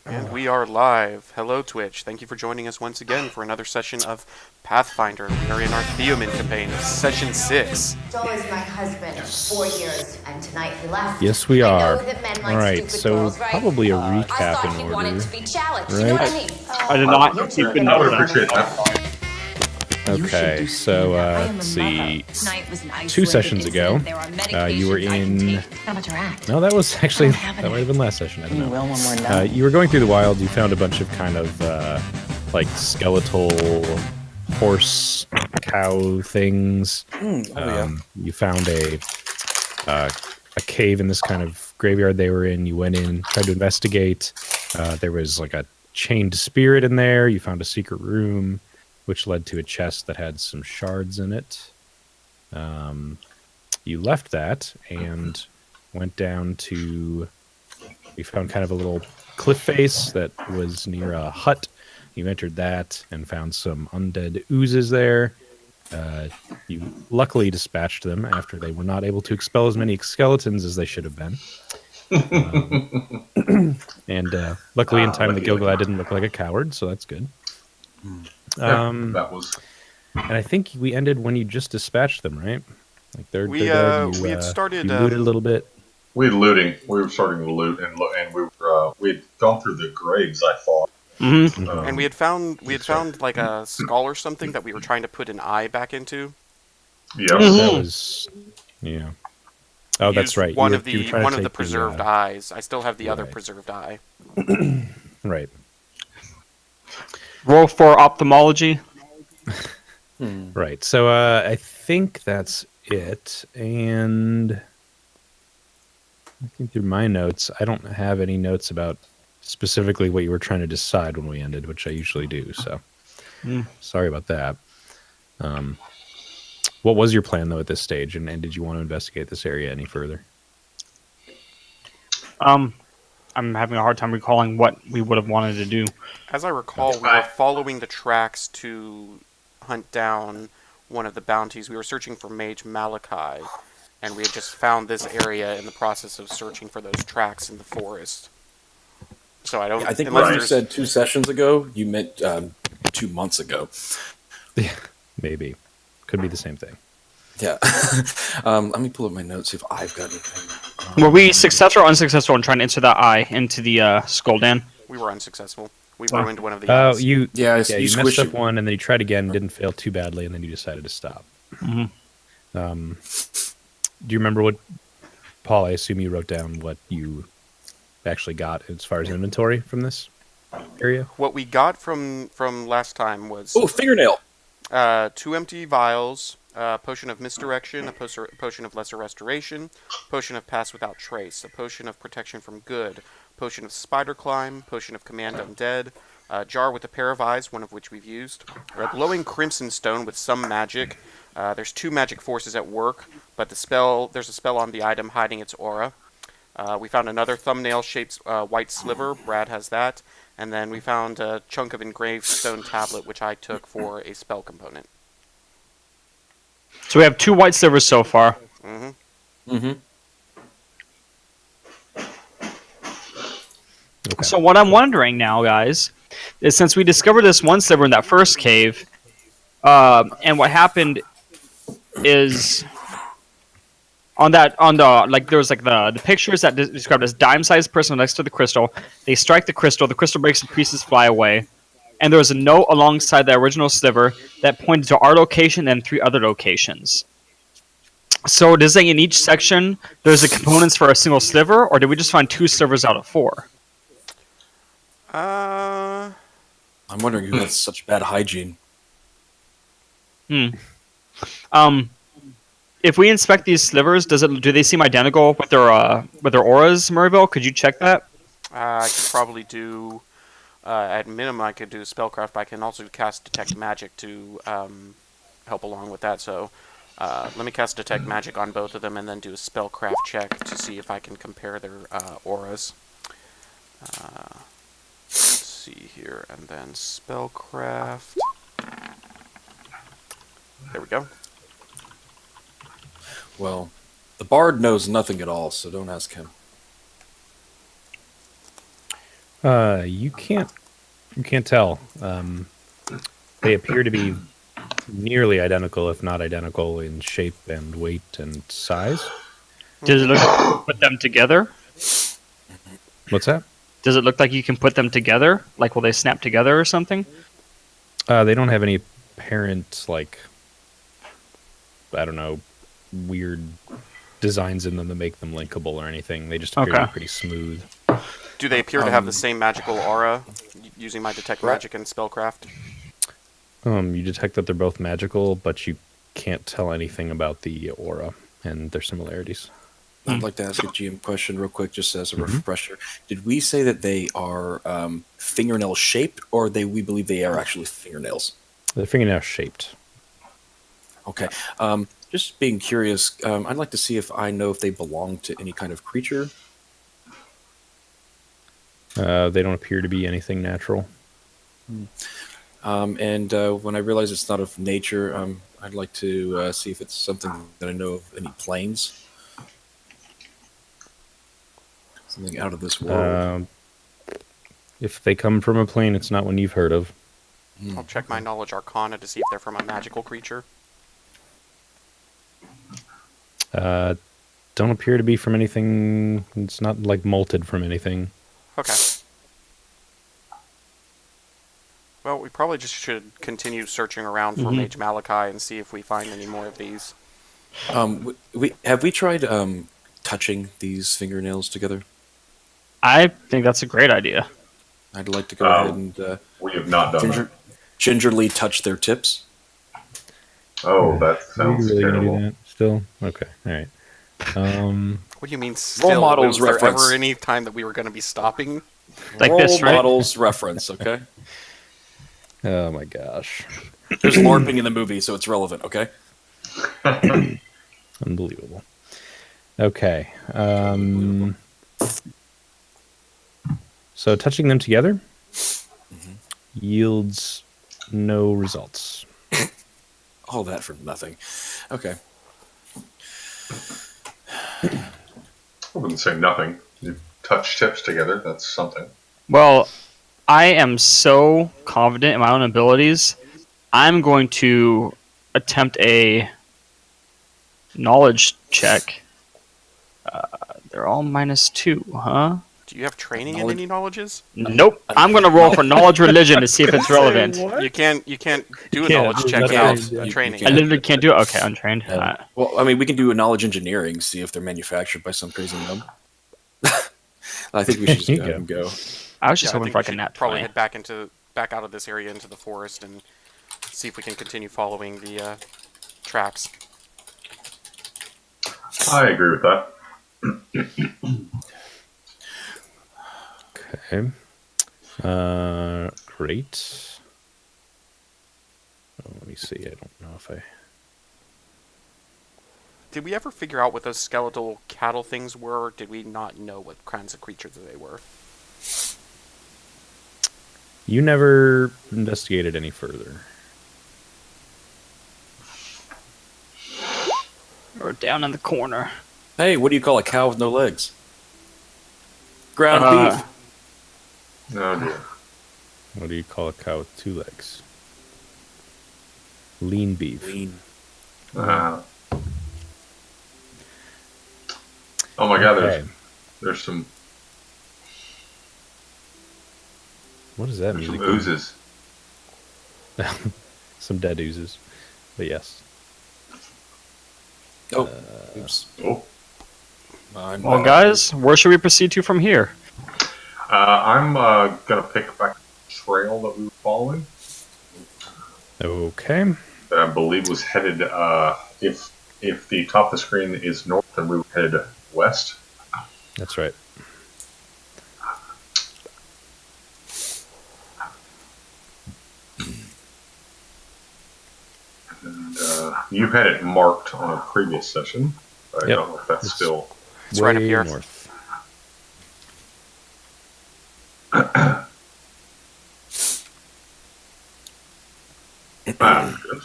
And we are live. Hello, Twitch. Thank you for joining us once again for another session of Pathfinder. We are in our Theoman campaign, session 6. Joel is my husband of 4 years, and tonight he left. Yes, we I are. know that men like Right, stupid so girls, right? probably a I recap thought he in wanted order. to be challenged. Right? You know what I mean? I did not You two keep are in gonna order. be I appreciate that. Okay, so let's see. 2 sessions ago, you were in. No, that was actually that might have been last session. I don't know. Will when we're done. You were going through the wild. You found a bunch of kind of like skeletal horse, cow things. You found a cave in this kind of graveyard they were in. You went in, tried to investigate. There was like a chained spirit in there. You found a secret room, which led to a chest that had some shards in it. You left that and went down to... You found kind of a little cliff face that was near a hut. You entered that and found some undead oozes there. You luckily dispatched them after they were not able to expel as many skeletons as they should have been. And luckily in time the Gilgalad didn't look like a coward, so that's good. That was. And I think we ended when you just dispatched them, right? Like they're We dead. You, had started. you looted a little bit. We had looting. We were starting to loot, and we had gone through the graves. I thought, And we had found like a skull or something that we were trying to put an eye back into. yeah. That was, yeah. Oh, that's Used right. One You of were- you were the trying to one of the take preserved eyes. I still have the other Right. preserved eye. Right. Roll for ophthalmology. Right. So I think that's it. And looking through my notes, I don't have any notes about specifically what you were trying to decide when we ended, which I usually do. So sorry about that. What was your plan though at this stage, and did you want to investigate this area any further? I'm having a hard time recalling what we would have wanted to do. As I recall, we were following the tracks to hunt down one of the bounties. We were searching for Mage Malachi, and we had just found this area in the process of searching for those tracks in the forest. So I don't. I think unless what you there's- said 2 sessions ago, you meant 2 months ago. Yeah, maybe. Could be the same thing. Yeah. Let me pull up my notes, see if I've got anything. Were we successful or unsuccessful in trying to enter that eye into the Skuldan? We were unsuccessful. We ruined one of the Oh, eyes. you Yeah, you you messed squished up it. one, and then you tried again, didn't fail too badly, and then you decided to stop. Do you remember what, Paul? I assume you wrote down what you actually got as far as inventory from this area. What we got from last time was Oh, fingernail! 2 empty vials, a potion of misdirection, a potion of lesser restoration, potion of pass without trace, a potion of protection from good, potion of spider climb, potion of command undead, a jar with a pair of eyes, one of which we've used, a glowing crimson stone with some magic. There's 2 magic forces at work, but there's a spell on the item hiding its aura. We found another thumbnail-shaped white sliver. Brad has that. And then we found a chunk of engraved stone tablet, which I took for a spell component. So we have 2 white slivers so far. Mm-hmm. Okay. So what I'm wondering now, guys, is since we discovered this one sliver in that first cave, and what happened is there was like the pictures that described as dime-sized person next to the crystal. They strike the crystal breaks and pieces fly away, and there was a note alongside the original sliver that pointed to our location and 3 other locations. So does it in each section there's the components for a single sliver, or did we just find 2 slivers out of 4? I'm wondering who has such bad hygiene. If we inspect these slivers, do they seem identical with their auras, Murrayville? Could you check that? I could probably do, at minimum, I could do spellcraft, but I can also cast detect magic to help along with that. So let me cast detect magic on both of them, and then do a spellcraft check to see if I can compare their auras. Let's see here, and then spellcraft. There we go. Well, the bard knows nothing at all, so don't ask him. You can't tell. They appear to be nearly identical, if not identical, in shape and weight and size. Does it look like you can put them together? What's that? Does it look like you can put them together? Like, will they snap together or something? They don't have any apparent, like, I don't know, weird designs in them that make them linkable or anything. They just appear to Okay. be pretty smooth. Do they appear to have the same magical aura using my detect magic and spellcraft? You detect that they're both magical, but you can't tell anything about the aura and their similarities. I'd like to ask a GM question real quick, just as a refresher. Did we say that they are fingernail shaped, or we believe they are actually fingernails? They're fingernail shaped. Okay. Just being curious, I'd like to see if I know if they belong to any kind of creature. They don't appear to be anything natural. And when I realize it's not of nature, I'd like to see if it's something that I know of any planes. Something out of this world. If they come from a plane, it's not one you've heard of. I'll check my knowledge arcana to see if they're from a magical creature. Don't appear to be from anything. It's not like molted from anything. Okay. Well, we probably just should continue searching around for Mage Malachi and see if we find any more of these. Have we tried touching these fingernails together? I think that's a great idea. I'd like to go ahead and We have not done that. gingerly touch their tips. Oh, that Are sounds you really gonna do terrible. that still? Okay, all right. What do you mean still? models Was there reference. ever any time that we were going to be stopping? Like Role this, right? models reference, okay? Oh my gosh, There's LARPing in the movie, so it's relevant, okay? unbelievable. Okay. So touching them together yields no results. All that for nothing. Okay. I wouldn't say nothing. You touch tips together, that's something. Well, I am so confident in my own abilities. I'm going to attempt a knowledge check. They're all -2, huh? Do you have training in any knowledges? Nope. I'm going to roll for knowledge religion to see if it's relevant. You can't do a can't knowledge do check nothing. without You training. I literally can't do it. Okay, untrained. Well, I mean, we can do a knowledge engineering, see if they're manufactured by some crazy nub. I think we should just There go you ahead and go. I was just Yeah, I hoping think for we like a should nat probably 20. head back out of this area into the forest and see if we can continue following the tracks. I agree with that. Okay. Great. Oh, let me see. I don't know if I. Did we ever figure out what those skeletal cattle things were, or did we not know what kinds of creatures they were? You never investigated any further. Or down in the corner. Hey, what do you call a cow with no legs? Ground beef. Oh dear. What do you call a cow with 2 legs? Lean beef. Lean. Oh my god, Okay. there's some What is that there's some music? oozes. Some dead oozes. But yes. Oh, oops. Oh. Well, guys, where should we proceed to from here? I'm gonna pick back the trail that we were following. Okay. That I believe was headed. If the top of the screen is north, then we were headed west. That's right. And you had it marked on a previous session. But Yep. I don't know if that's It's- still. It's right up Way here. north. Good.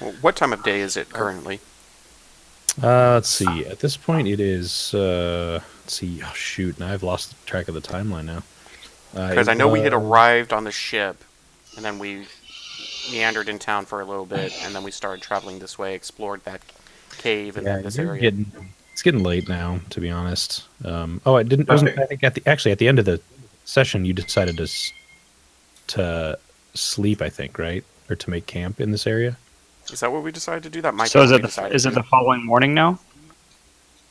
Well, what time of day is it currently? Let's see. At this point, it is. Let's see. Oh shoot! Now I've lost track of the timeline now. Because I know we had arrived on the ship, and then we meandered in town for a little bit, and then we started traveling this way, explored that cave and then this area. It's getting late now, to be honest. Oh, I didn't. Wasn't, I think at the end of the session, you decided to sleep. I think, right, or to make camp in this area. Is that what we decided to do? That might. So be is what it we decided is to it do. the following morning now?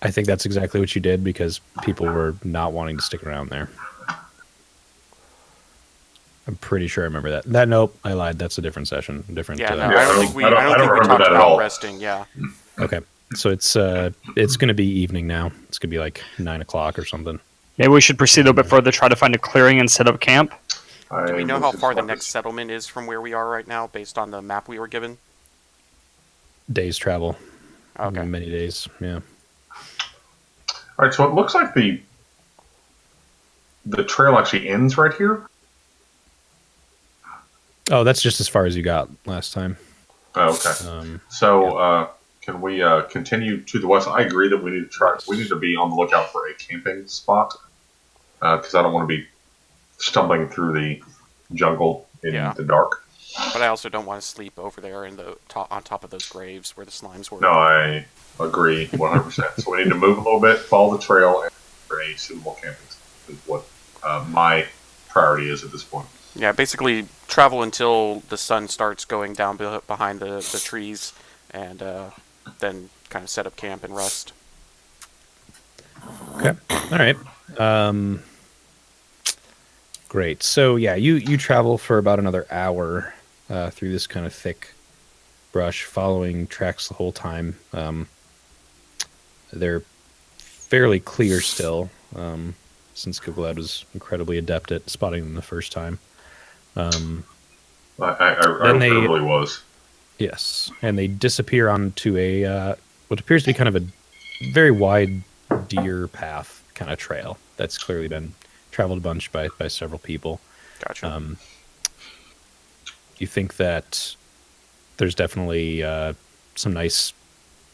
I think that's exactly what you did because people were not wanting to stick around there. I'm pretty sure I remember that. Nope, I lied. That's a different session. Different. Yeah, no, Yeah, I don't think we. I don't I don't think we remember talked that at about all. resting. Yeah. Okay, so it's going to be evening now. It's going to be like 9 o'clock or something. Maybe we should proceed a little bit further, try to find a clearing and set up camp. Do we know how far the next settlement is from where we are right now, based on the map we were given? Days travel. Okay. Many days. Yeah. All right, so it looks like the trail actually ends right here. Oh, that's just as far as you got last time. Oh, okay. Um, So can we continue to the west? I agree that we need to try. We need to be on the lookout for a camping spot because I don't want to be stumbling through the jungle in the dark. But I also don't want to sleep over there in the on top of those graves where the slimes were. No, I agree 100%. So we need to move a little bit, follow the trail, and for a suitable camping spot is what my priority is at this point. Yeah, basically travel until the sun starts going down behind the trees, and then kind of set up camp and rest. Okay. All right. Great. So yeah, you travel for about another hour through this kind of thick brush, following tracks the whole time. They're fairly clear still, since Googlad was incredibly adept at spotting them the first time. I really was. Yes, and they disappear onto a what appears to be kind of a very wide deer path kind of trail that's clearly been traveled a bunch by several people. Gotcha. You think that there's definitely some nice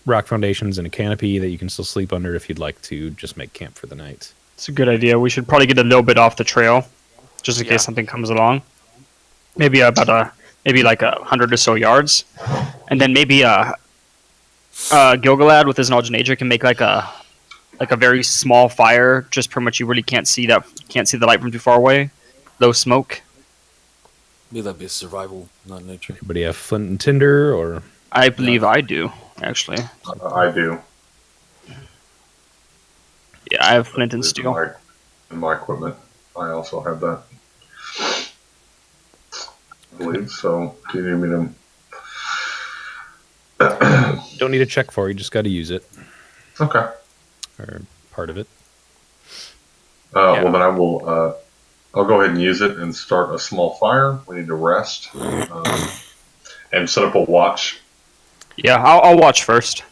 rock foundations and a canopy that you can still sleep under if you'd like to just make camp for the night. It's a good idea. We should probably get a little bit off the trail, just in case something comes along. Maybe maybe like 100 or so yards, and then maybe Gilgalad with his knowledge of nature can make like a very small fire. Just pretty much you really can't see the light from too far away. Low smoke. Maybe that'd be a survival, not nature. Anybody have flint and tinder or? I believe I do, actually. I do. Yeah, I have flint and steel. In my equipment, I also have that. I believe so. Do you need me to? Don't need a check for it, you just got to use it. Okay. Or part of it. Well, then I will. I'll go ahead and use it and start a small fire. We need to rest and set up a watch. Yeah, I'll watch first.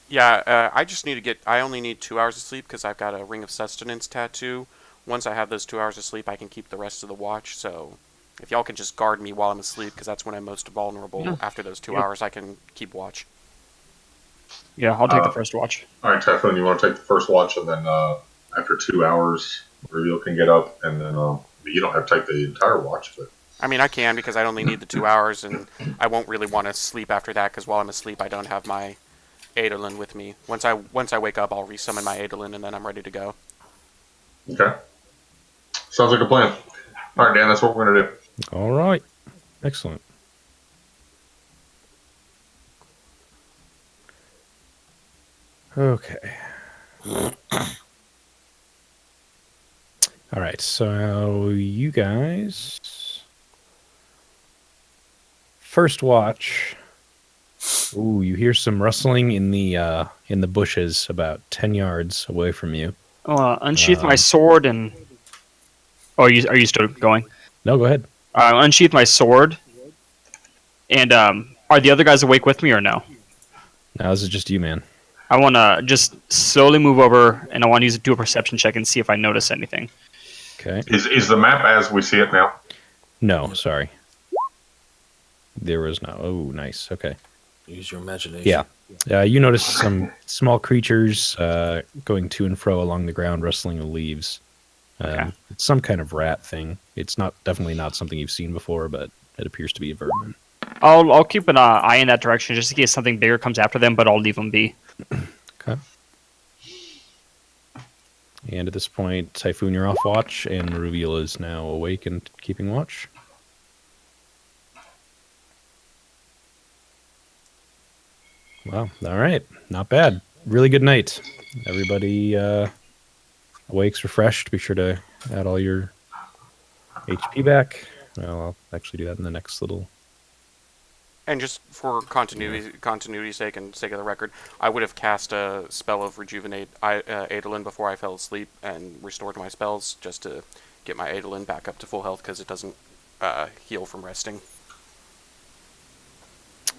Yeah, I just need to get. I only need 2 hours of sleep because I've got a Ring of Sustenance tattoo. Once I have those 2 hours of sleep, I can keep the rest of the watch. So, if y'all can just guard me while I'm asleep, because that's when I'm most vulnerable. After those 2 hours, I can keep watch. Yeah, I'll take the first watch. All right, Typhoon, you want to take the first watch, and then after 2 hours, Reveal can get up, and then you don't have to take the entire watch, but. I mean, I can because I only need the 2 hours, and I won't really want to sleep after that because while I'm asleep, I don't have my Adolin with me. Once I wake up, I'll resummon my Adolin, and then I'm ready to go. Okay. Sounds like a plan. All right, Dan, that's what we're going to do. All right. Excellent. Okay. All right, so you guys first watch. Ooh, you hear some rustling in the bushes about 10 yards away from you. Unsheath my sword and. Oh, are you still going? No, go ahead. Unsheath my sword. And are the other guys awake with me or no? Now this is just you, man. I want to just slowly move over, and I want to do a perception check and see if I notice anything. Okay. Is the map as we see it now? No, sorry. There was no. Oh, nice. Okay. Use your imagination. Yeah. You notice some small creatures going to and fro along the ground, rustling the leaves. Okay. It's some kind of rat thing. It's definitely not something you've seen before, but it appears to be a vermin. I'll keep an eye in that direction just in case something bigger comes after them, but I'll leave them be. Okay. And at this point, Typhoon, you're off watch, and Maruviel is now awake and keeping watch. Wow. All right. Not bad. Really good night. Everybody awakes refreshed. Be sure to add all your HP back. Well, I'll actually do that in the next little... And just for continuity's sake and sake of the record, I would have cast a spell of Rejuvenate Adolin before I fell asleep and restored my spells just to get my Adolin back up to full health because it doesn't heal from resting.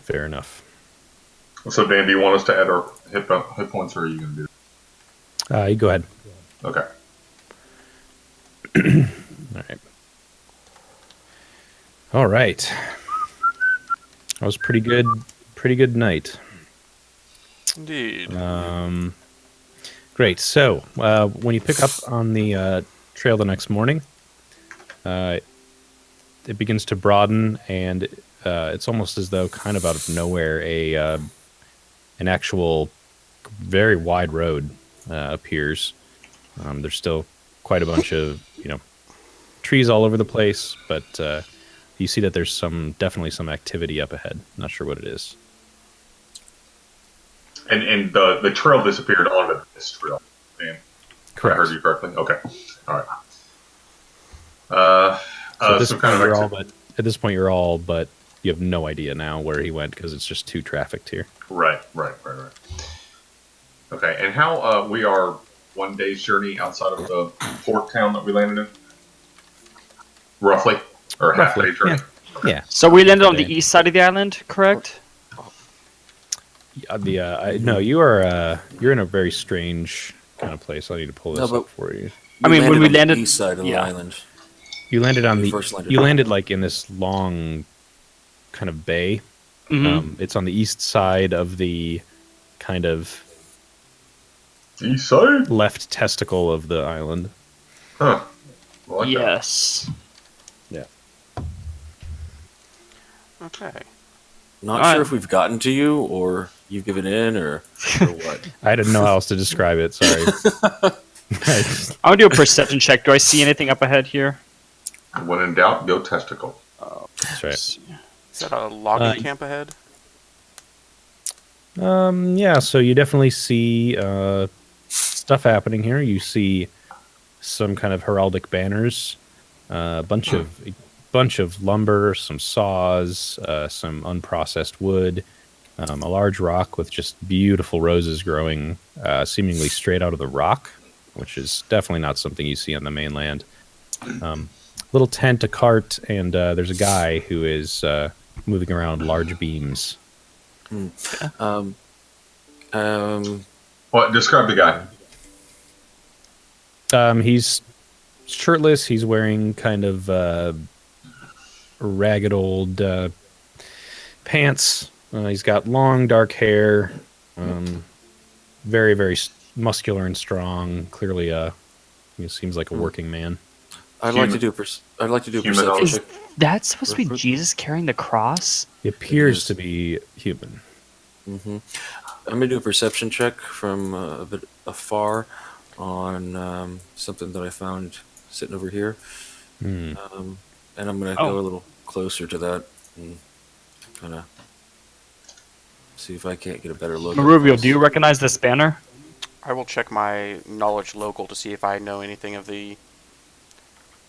Fair enough. So, Dan, do you want us to add our hit points, or are you going to do it? You go ahead. Okay. All right. All right. That was pretty good. Pretty good night. Indeed. Great. So when you pick up on the trail the next morning, it begins to broaden, and it's almost as though, kind of out of nowhere, an actual very wide road appears. There's still quite a bunch of trees all over the place, but you see that there's definitely some activity up ahead. Not sure what it is. And the trail disappeared onto this trail, Dan. Correct. I heard you correctly? Okay. All right. So at this some point, kind of at this point, you're all but you have no idea now where he went because it's just too trafficked here. Right. Okay, and how we are 1 day's journey outside of the port town that we landed in? Roughly? Or half a day journey? Yeah. So we landed on the east side of the island, correct? No, you're in a very strange kind of place. I need to pull this up for you. I mean, when we on landed- the east side of the island. You landed on We the. first landed You on- landed like in this long, kind of bay. Mm-hmm. It's on the east side of the kind of East side? left testicle of the island. Huh. I like that. Yes. Yeah. Okay. Not Alright. sure if we've gotten to you, or you've given in, or what. I didn't know how else to describe it. Sorry. I'm gonna do a perception check. Do I see anything up ahead here? When in doubt, go testicle. That's right. Is that a logging camp ahead? Yeah, so you definitely see stuff happening here. You see some kind of heraldic banners, a bunch of lumber, some saws, some unprocessed wood, a large rock with just beautiful roses growing seemingly straight out of the rock, which is definitely not something you see on the mainland. Little tent, a cart, and there's a guy who is moving around large beams. What? Describe the guy. He's shirtless. He's wearing kind of ragged old pants. He's got long, dark hair. Very, very muscular and strong. Clearly, he seems like a working man. I'd like to do a perception Humanoid. check. That's supposed to be Jesus carrying the cross? He appears to be human. I'm gonna do a perception check from a bit afar on something that I found sitting over here, and I'm gonna go a little closer to that and kind of see if I can't get a better look. at Maruvio, this. do you recognize this banner? I will check my knowledge local to see if I know anything of the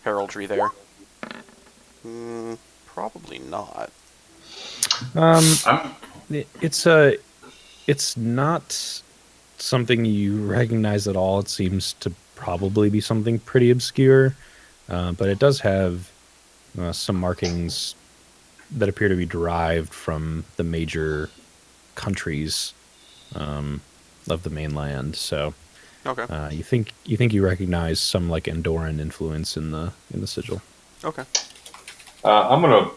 heraldry there. Probably not. It's not something you recognize at all. It seems to probably be something pretty obscure, but it does have some markings that appear to be derived from the major countries of the mainland. So, Okay. you think you recognize some like Andorran influence in the sigil. Okay. I'm gonna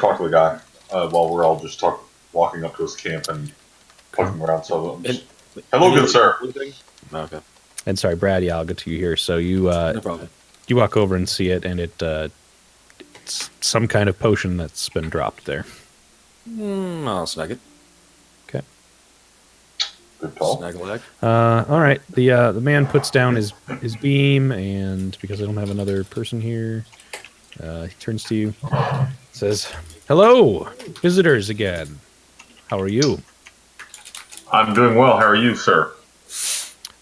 talk to the guy while we're all just walking up to his camp and looking around. So, And- hello, good sir. No, okay. And sorry, Brad. Yeah, I'll get to you here. So you No problem. you walk over and see it, and it's some kind of potion that's been dropped there. I'll snag it. Okay. Good call. Snag a lag. All right. The man puts down his beam, and because I don't have another person here, he turns to you, says, "Hello, visitors again. How are you?" I'm doing well. How are you, sir?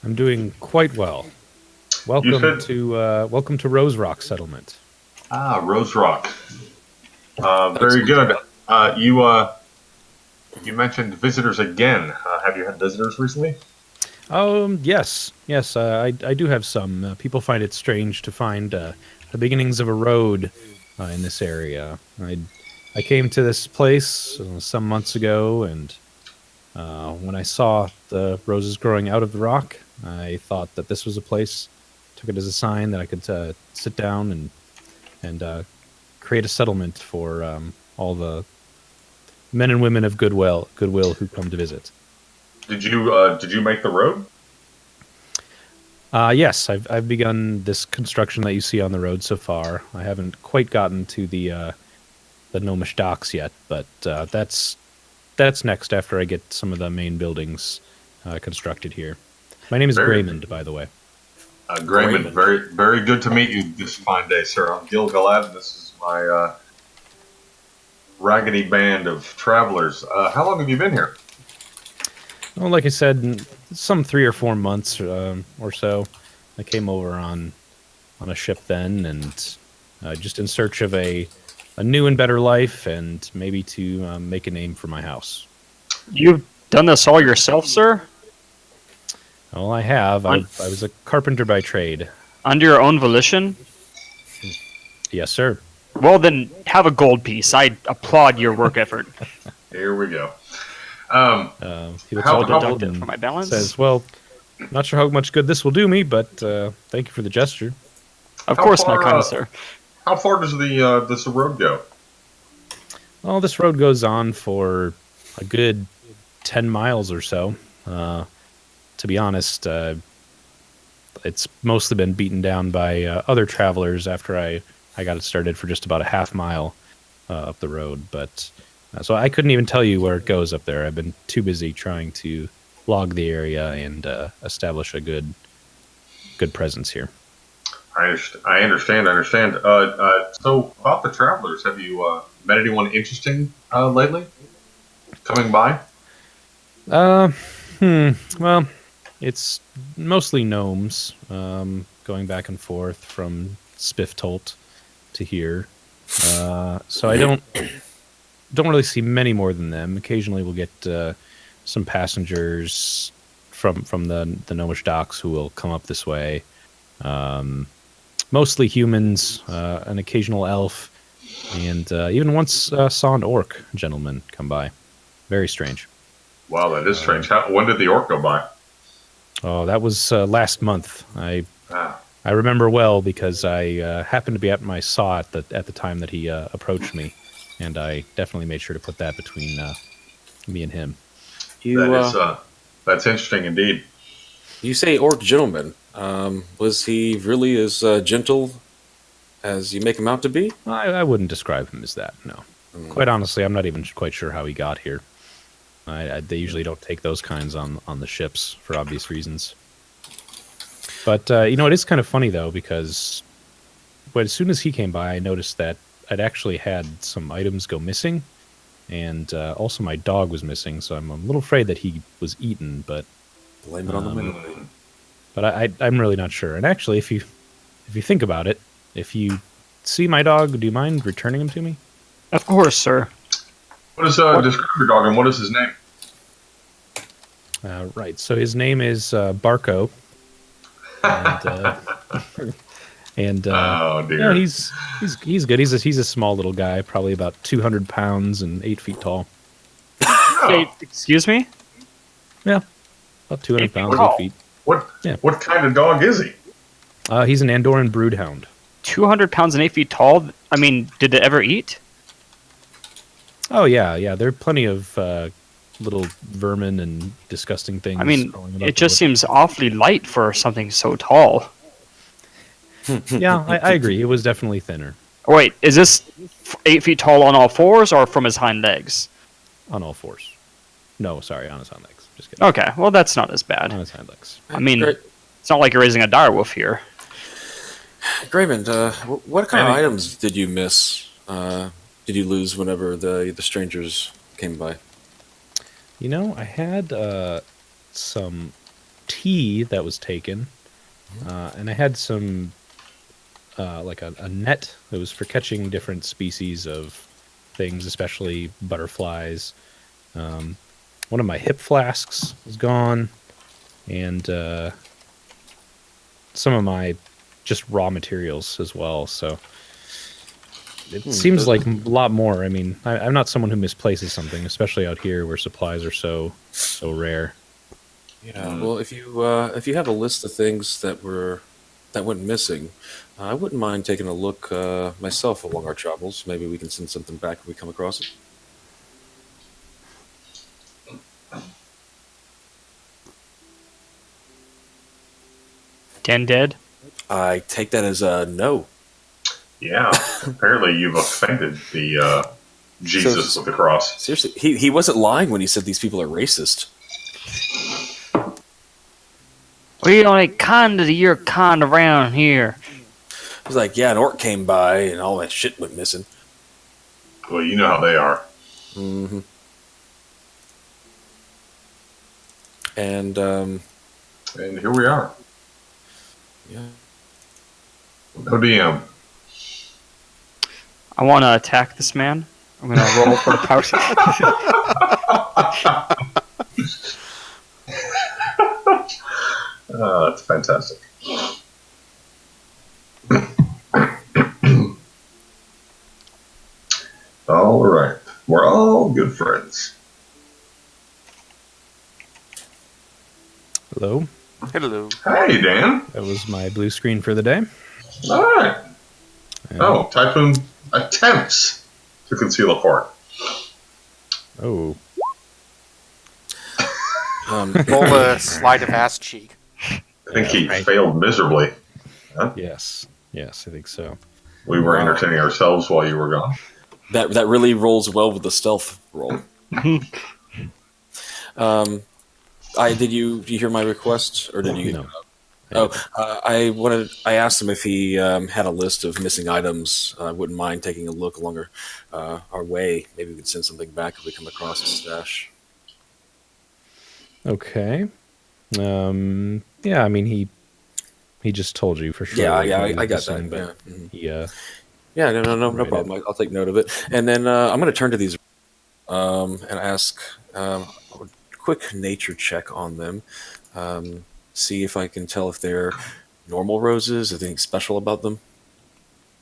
I'm doing quite well. Welcome to Rose Rock Settlement. Ah, Rose Rock. Very good. You mentioned visitors again. Have you had visitors recently? Yes. I do have some. People find it strange to find the beginnings of a road in this area. I came to this place some months ago, and when I saw the roses growing out of the rock, I thought that this was a place. Took it as a sign that I could sit down and create a settlement for all the men and women of goodwill who come to visit. Did you make the road? Yes, I've begun this construction that you see on the road so far. I haven't quite gotten to the gnomish docks yet, but that's next after I get some of the main buildings constructed here. My name is Graymond, by the way. Graymond, very, very good to meet you this fine day, sir. I'm Gil-galad, and this is my raggedy band of travelers. How long have you been here? Well, like I said, some 3 or 4 months or so. I came over on a ship then, and just in search of a new and better life, and maybe to make a name for my house. You've done this all yourself, sir? Well, I have. I was a carpenter by trade. Under your own volition? Yes, sir. Well, then have a gold piece. I applaud your work effort. Here we go. He looks How- all how- deducted for and my balance? says, "Well, not sure how much good this will do me, but thank you for the gesture." Of How course, my far, kind sir. How far does the road go? Well, this road goes on for a good 10 miles or so. To be honest, it's mostly been beaten down by other travelers after I got it started for just about a half mile up the road. But so I couldn't even tell you where it goes up there. I've been too busy trying to log the area and establish a good presence here. I understand. So about the travelers, have you met anyone interesting lately? Coming by? Well, it's mostly gnomes going back and forth from Spifftolt to here. So I don't really see many more than them. Occasionally we'll get some passengers from the gnomish docks who will come up this way. Mostly humans, an occasional elf, and even once saw an orc gentleman come by. Very strange. Wow, that is strange. When did the orc go by? Oh, that was last month. Ah, I remember well because I happened to be at my saw at the time that he approached me, and I definitely made sure to put that between me and him. that's interesting indeed. You say orc gentleman. Was he really as gentle as you make him out to be? I wouldn't describe him as that. No, quite honestly, I'm not even quite sure how he got here. They usually don't take those kinds on the ships for obvious reasons. But it is kind of funny though because as soon as he came by, I noticed that I'd actually had some items go missing, and also my dog was missing. So I'm a little afraid that he was eaten. But Blame it on the wind. But I'm really not sure. And actually, if you think about it, if you see my dog, do you mind returning him to me? Of course, sir. What is describe your dog and what is his name? Right. So his name is Barco. And Oh dear. he's good. He's a small little guy, probably about 200 pounds and 8 feet tall. Hey, excuse me? Yeah, about 200 8 feet pounds, tall. 8 feet. What kind of dog is he? He's an Andorran broodhound. 200 pounds and 8 feet tall? I mean, did it ever eat? Oh yeah. There are plenty of little vermin and disgusting things. I mean, crawling about it the just wood. seems awfully light for something so tall. Yeah, I agree. It was definitely thinner Wait, is this 8 feet tall on all fours or from his hind legs? on all fours. No, sorry, on his hind legs. Just kidding. Okay, well that's not as On bad. his hind legs. I mean, Great. it's not like you're raising a direwolf here. Graymond, what kind of Any- items did you miss? Did you lose whenever the strangers came by? You know, I had some tea that was taken, and I had some like a net that was for catching different species of things, especially butterflies. One of my hip flasks was gone, and some of my just raw materials as well. So it seems like a lot more. I mean, I'm not someone who misplaces something, especially out here where supplies are so rare. Yeah. Well, if you have a list of things that went missing, I wouldn't mind taking a look myself along our travels. Maybe we can send something back if we come across it. Den dead? I take that as a no. Yeah, apparently you've offended the Jesus So- with the cross. Seriously, he wasn't lying when he said these people are racist. We only kind of your kind around here. He's like, yeah, an orc came by and all that shit went missing. Well, you know how they are. Mm-hmm. And And here we are. yeah, No DM. I want to attack this man. I'm gonna roll for power. That's fantastic. All right. We're all good friends. Hello, Hello. Hey, Dan. that was my blue screen for the day. All right. And- Oh, Typhoon attempts to conceal a fart. oh, Roll a slide of ass cheek. I think he right. failed miserably. yes, I think so. We were entertaining ourselves while you were gone. that really rolls well with the stealth roll. Did you hear my request or did you? No. I asked him if he had a list of missing items. I wouldn't mind taking a look along our way. Maybe we could send something back if we come across a stash. Okay. Yeah, I mean he just told you for sure. Yeah, what yeah, he was I got missing, that. but Yeah, he yeah, no Right. problem. I'll take note of it. And then I'm going to turn to these and ask a quick nature check on them. See if I can tell if they're normal roses, anything special about them.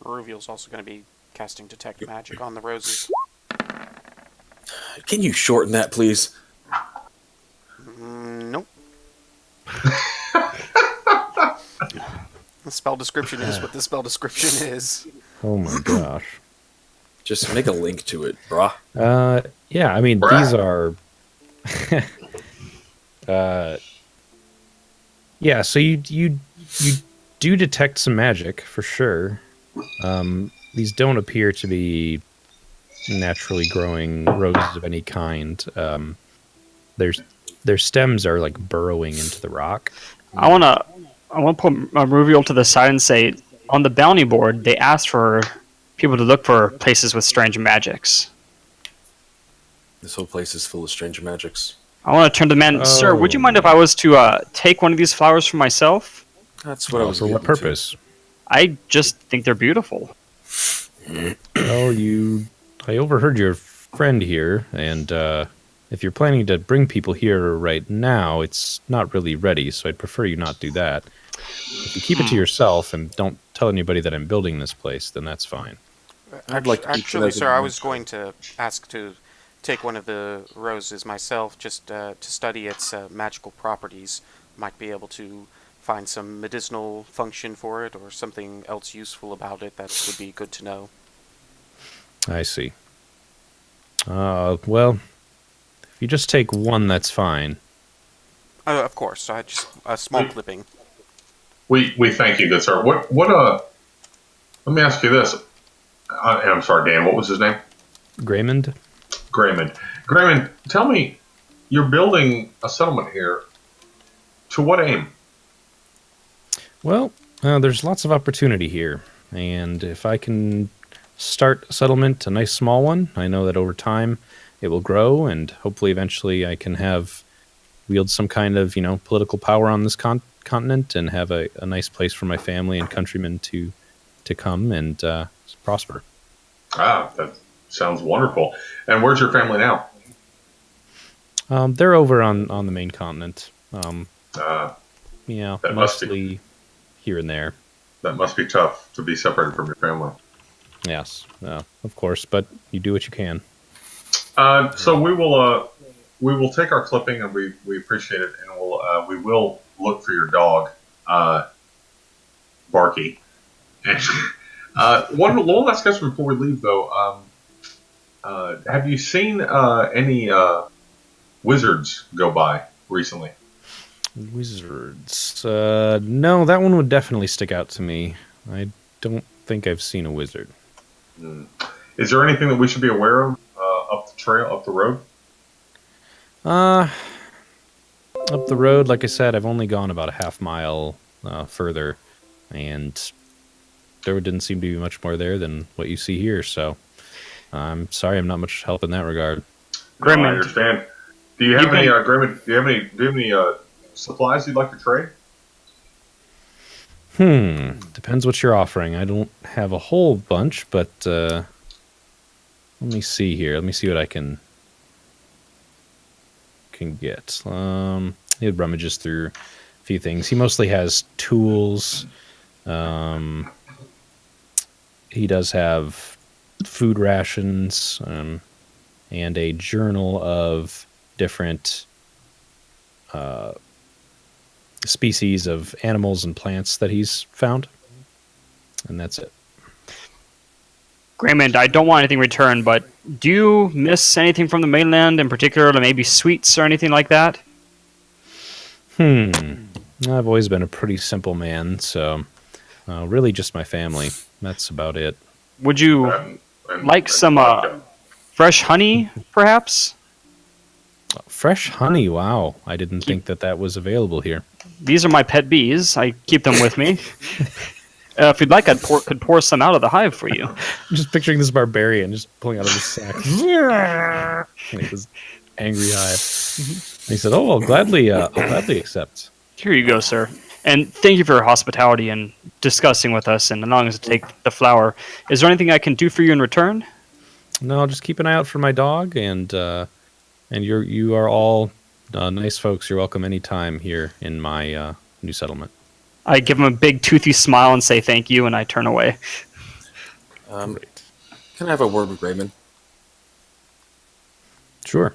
Ruviel's also going to be casting Detect Magic on the roses. Can you shorten that, please? Nope. The spell description is what the spell description is. oh my gosh. Just make a link to it, brah. Yeah, I mean Brad. these are yeah, so you do detect some magic for sure. These don't appear to be naturally growing roses of any kind. Their stems are like burrowing into the rock. I want to put Ruviel to the side and say, on the bounty board, they asked for people to look for places with strange magics. This whole place is full of strange magics. I want to turn to the man. Sir, would you mind if I was to take one of these flowers for myself? That's what I was For what getting to. purpose? I just think they're beautiful. Well, I overheard your friend here, and if you're planning to bring people here right now, it's not really ready, so I'd prefer you not do that. If you keep it to yourself and don't tell anybody that I'm building this place, then that's fine. I'd like to keep Actually, that sir, in I mind. was going to ask to take one of the roses myself, just to study its magical properties. Might be able to find some medicinal function for it, or something else useful about it that would be good to know. I see. Well, if you just take one, that's fine. Of course, just a small clipping. We thank you, good sir. Let me ask you this. I'm sorry, Dan. What was his name? Graymond? Graymond. Graymond, tell me, you're building a settlement here. To what aim? Well, there's lots of opportunity here, and if I can start a settlement, a nice small one, I know that over time it will grow, and hopefully eventually I can wield some kind of, political power on this continent and have a nice place for my family and countrymen to come and prosper. That sounds wonderful. And where's your family now? They're over on the main continent. That mostly here and there. That must be tough to be separated from your family. Yes, of course, but you do what you can. So we will take our clipping, and we appreciate it, and we will look for your dog, Barky. And one last question before we leave, though. Have you seen any wizards go by recently? Wizards? No, that one would definitely stick out to me. I don't think I've seen a wizard. Is there anything that we should be aware of up the road? Up the road, like I said, I've only gone about a half mile further, and there didn't seem to be much more there than what you see here, so I'm sorry I'm not much help in that regard. No, I understand. Do you have any, Grimmett, do you have any supplies you'd like to trade? Depends what you're offering. I don't have a whole bunch, but let me see here. Let me see what I can get. He rummages through a few things. He mostly has tools. He does have food rations and a journal of different species of animals and plants that he's found. And that's it. Graymond, I don't want anything returned, but do you miss anything from the mainland, in particular, maybe sweets or anything like that? I've always been a pretty simple man, so really just my family. That's about it. Would you like some fresh honey, perhaps? Fresh honey, wow. I didn't think that was available here. These are my pet bees. I keep them with me. If you'd like, could pour some out of the hive for you. I'm just picturing this barbarian just pulling out of his sack. And this angry hive. And he said, "Oh, I'll gladly accept." Here you go, sir. And thank you for your hospitality and discussing with us and allowing us to take the flower. Is there anything I can do for you in return? No, just keep an eye out for my dog, and you are all nice folks. You're welcome anytime here in my new settlement. I give him a big toothy smile and say thank you, and I turn away. Great. Can I have a word with Raymond? Sure.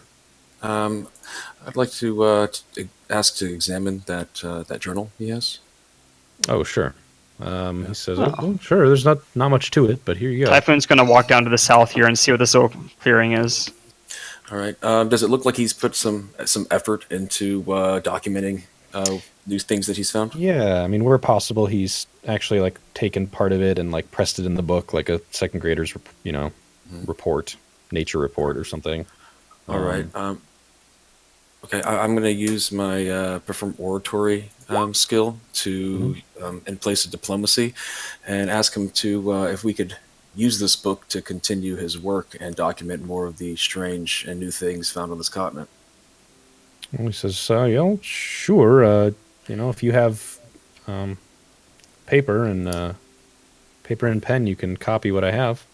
I'd like to ask to examine that journal he has. Oh, sure. He says, "Oh, sure. There's not much to it, but here you go." Typhoon's going to walk down to the south here and see what this oak clearing is. All right. Does it look like he's put some effort into documenting these things that he's found? Yeah, I mean, where possible, he's actually taken part of it and pressed it in the book like a second grader's, report, nature report or something. All right. Okay, I'm going to use my perform oratory skill to in place of diplomacy, and ask him to if we could use this book to continue his work and document more of the strange and new things found on this continent. And he says, "Yeah, sure. If you have paper and pen, you can copy what I have."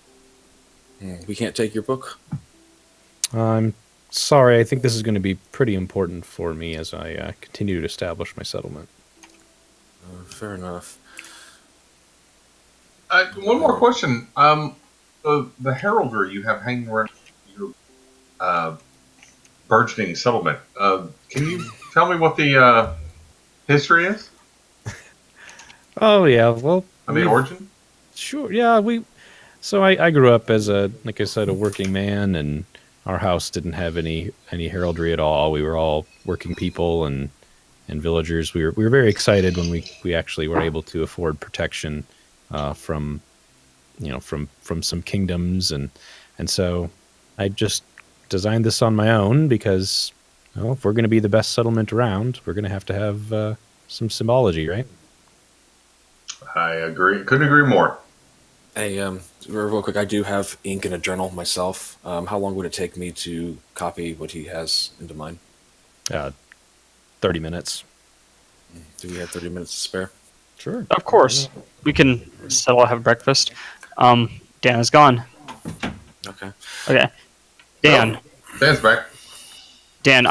We can't take your book? I'm sorry. I think this is going to be pretty important for me as I continue to establish my settlement. Fair enough. One more question. The heraldry you have hanging around your burgeoning settlement. Can you tell me what the history is? Oh yeah, well, The origin? Sure. Yeah, So I grew up as like I said, a working man, and our house didn't have any heraldry at all. We were all working people and villagers. We were very excited when we actually were able to afford protection from from some kingdoms, and so I just designed this on my own because if we're going to be the best settlement around, we're going to have some symbology, right? I agree. Couldn't agree more. Hey, real quick, I do have ink in a journal myself. How long would it take me to copy what he has into mine? 30 minutes. Do we have 30 minutes to spare? Sure. Of course. We can settle, have breakfast. Dan is gone. Okay. Okay. Dan. Dan's back. Dan,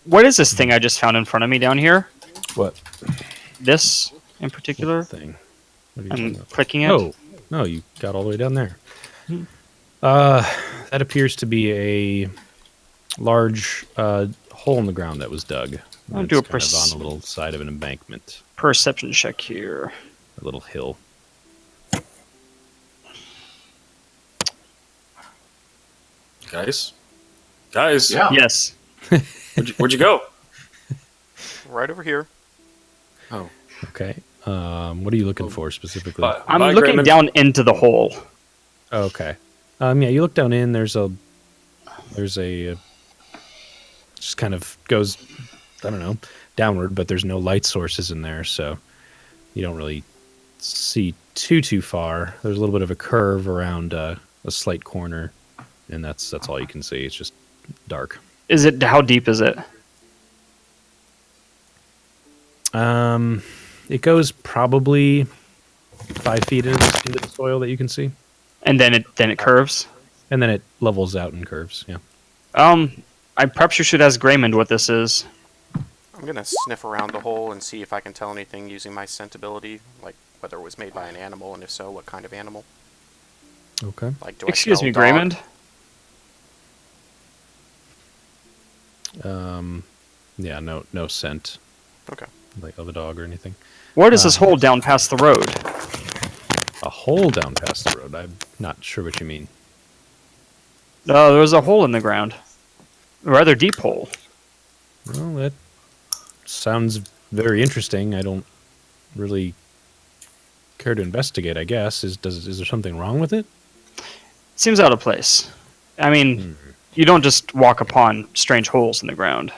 what is this thing I just found in front of me down here? What This in particular? thing? What are you I'm talking about? clicking it. Oh, no, you got all the way down there. That appears to be a large hole in the ground that was dug. I'll It's do a kind of on a little side of an embankment, perception check here. a little hill. Guys? Yeah. Yes. Where'd you go? Right over here. Oh. Okay. What are you looking for specifically? I'm Bye, looking Grayman. down into the hole. Okay. Yeah, you look down in. There's a just kind of goes, I don't know, downward, but there's no light sources in there, so you don't really see too far. There's a little bit of a curve around a slight corner, and that's all you can see. It's just dark. How deep is it? It goes probably 5 feet into the soil that you can see, And then it curves. and then it levels out and curves. Yeah. I perhaps you should ask Graymond what this is. I'm gonna sniff around the hole and see if I can tell anything using my scent ability, like whether it was made by an animal, and if so, what kind of animal. Okay. Like, do Excuse I me, smell dog? Graymond. Yeah. No scent, Okay. like of a dog or anything. Where does this hole down past the road? A hole down past the road. I'm not sure what you mean. There was a hole in the ground. A rather deep hole. Well, that sounds very interesting. I don't really care to investigate, I guess. Is there something wrong with it? Seems out of place. I mean, you don't just walk upon strange holes in the ground.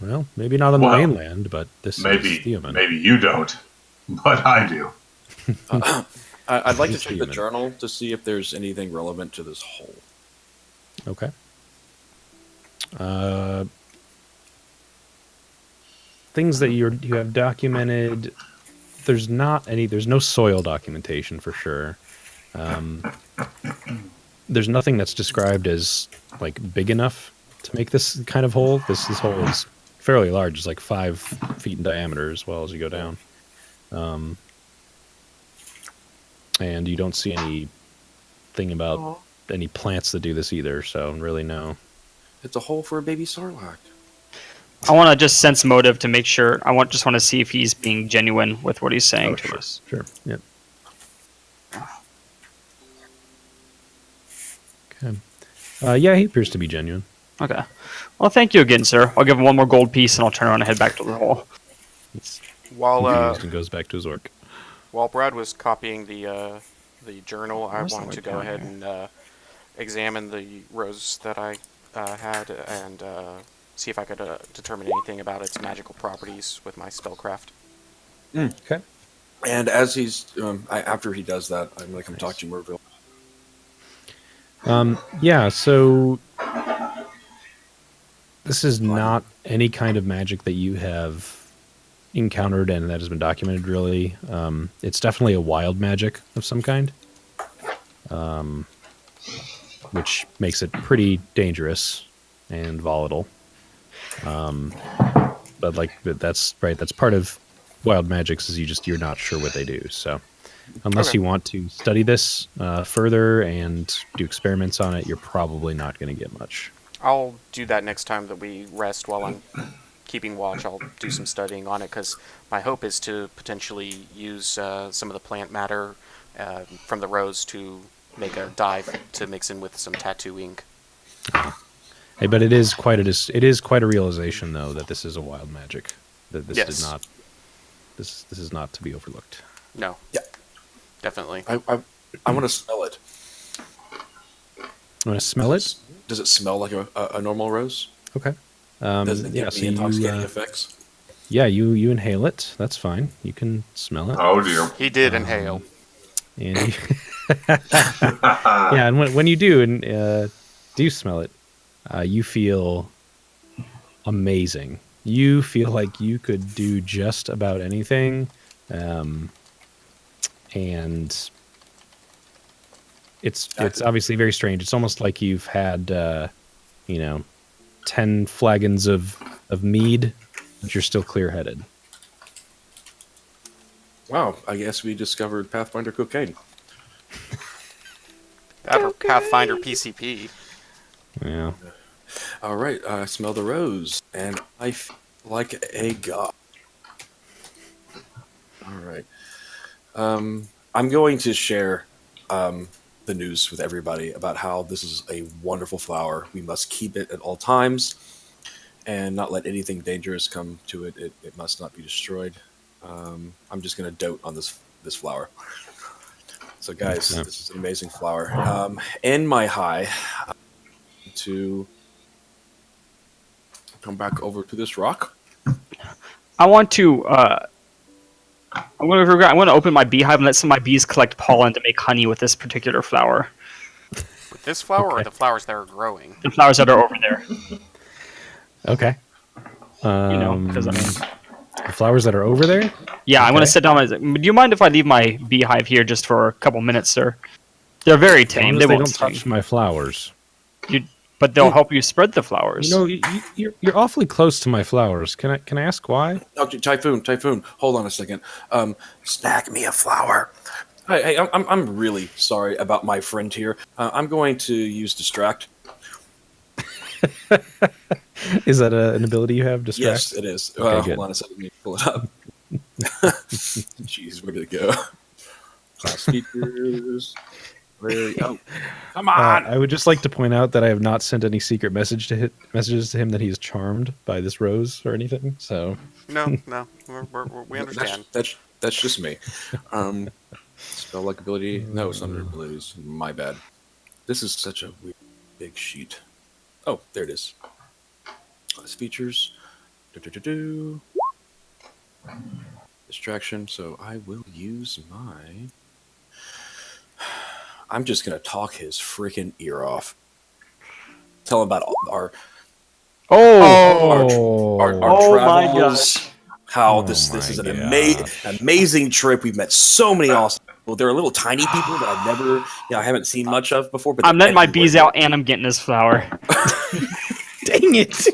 Well, maybe not on the Well, mainland, but this is Theoman. Maybe you don't, but I do. I'd like to It's check the human. journal to see if there's anything relevant to this hole. Okay. Things that you have documented. There's no soil documentation for sure. There's nothing that's described as like big enough to make this kind of hole. This hole is fairly large. It's like 5 feet in diameter as well as you go down. And you don't see anything about any plants that do this either. So really no. It's a hole for a baby sarlacc. I want to just sense motive to make sure. Just want to see if he's being genuine with what he's saying to us. Sure. Yep. Okay. Yeah, he appears to be genuine. Okay. Well, thank you again, sir. I'll give him one more gold piece, and I'll turn around and head back to the hole. He's While confused and goes back to his orc. while Brad was copying the journal, I Where's the wanted to light go down ahead here? and examine the rose that I had and see if I could determine anything about its magical properties with my spellcraft. Okay. And as he's after he does that, I'm going to come talk to you, Merville. Yeah, so this is not any kind of magic that you have encountered and that has been documented, really. It's definitely a wild magic of some kind, which makes it pretty dangerous and volatile. But that's right. That's part of wild magics is you're not sure what they do. So unless Okay. you want to study this further and do experiments on it, you're probably not going to get much. I'll do that next time that we rest while I'm keeping watch. I'll do some studying on it because my hope is to potentially use some of the plant matter from the rose to make a dye to mix in with some tattoo ink. Hey, but it is quite a realization though that this is a wild magic. That this Yes. did not this is not to be overlooked. No. Yeah. Definitely. I want to smell it. Want to smell it? Does it smell like a normal rose? Okay. Does it Yeah. have So any intoxicating you effects? you inhale it. That's fine. You can smell it. Oh dear. He did inhale. And you, yeah, and when you do smell it, you feel amazing. You feel like you could do just about anything, and it's obviously very strange. It's almost like you've had 10 flagons of mead, but you're still clear-headed. Wow, I guess we discovered Pathfinder cocaine. Pathfinder PCP. Yeah. All right, I smell the rose, and I feel like a god. All right. I'm going to share the news with everybody about how this is a wonderful flower. We must keep it at all times and not let anything dangerous come to it. It must not be destroyed. I'm just going to dote on this flower. So, guys, this is an amazing flower. In my high, to come back over to this rock. I want to. I want to open my beehive and let some of my bees collect pollen to make honey with this particular flower. With this flower or the flowers that are growing? The flowers that are over there. Okay. Because I mean, The flowers that are over there? yeah, I'm Okay. going to sit down. Do you mind if I leave my beehive here just for a couple minutes, sir? They're very tame. They won't don't sting. touch my flowers. But they'll help you spread the flowers. You're awfully close to my flowers. Can I ask why? Oh, Typhoon, hold on a second. Snag me a flower. Hey, I'm really sorry about my friend here. I'm going to use distract. Is that an ability you have? Distract? Yes, it is. Okay, good. Hold on a second. Let me pull it up. Jeez, where did it go? Class features. Oh, come on! I would just like to point out that I have not sent any secret messages to him that he is charmed by this rose or anything. So No, we understand. That's just me. Spell like ability. No, it's under abilities. My bad. This is such a weird big sheet. Oh, there it is. Class features. Distraction. So I will use my. I'm just gonna talk his freaking ear off. Tell him about our my travels. How this is an amazing trip. We've met so many awesome people. There are little tiny people that I've never, I haven't seen much of before. But I'm they're letting my everywhere. bees out and I'm getting this flower. dang it!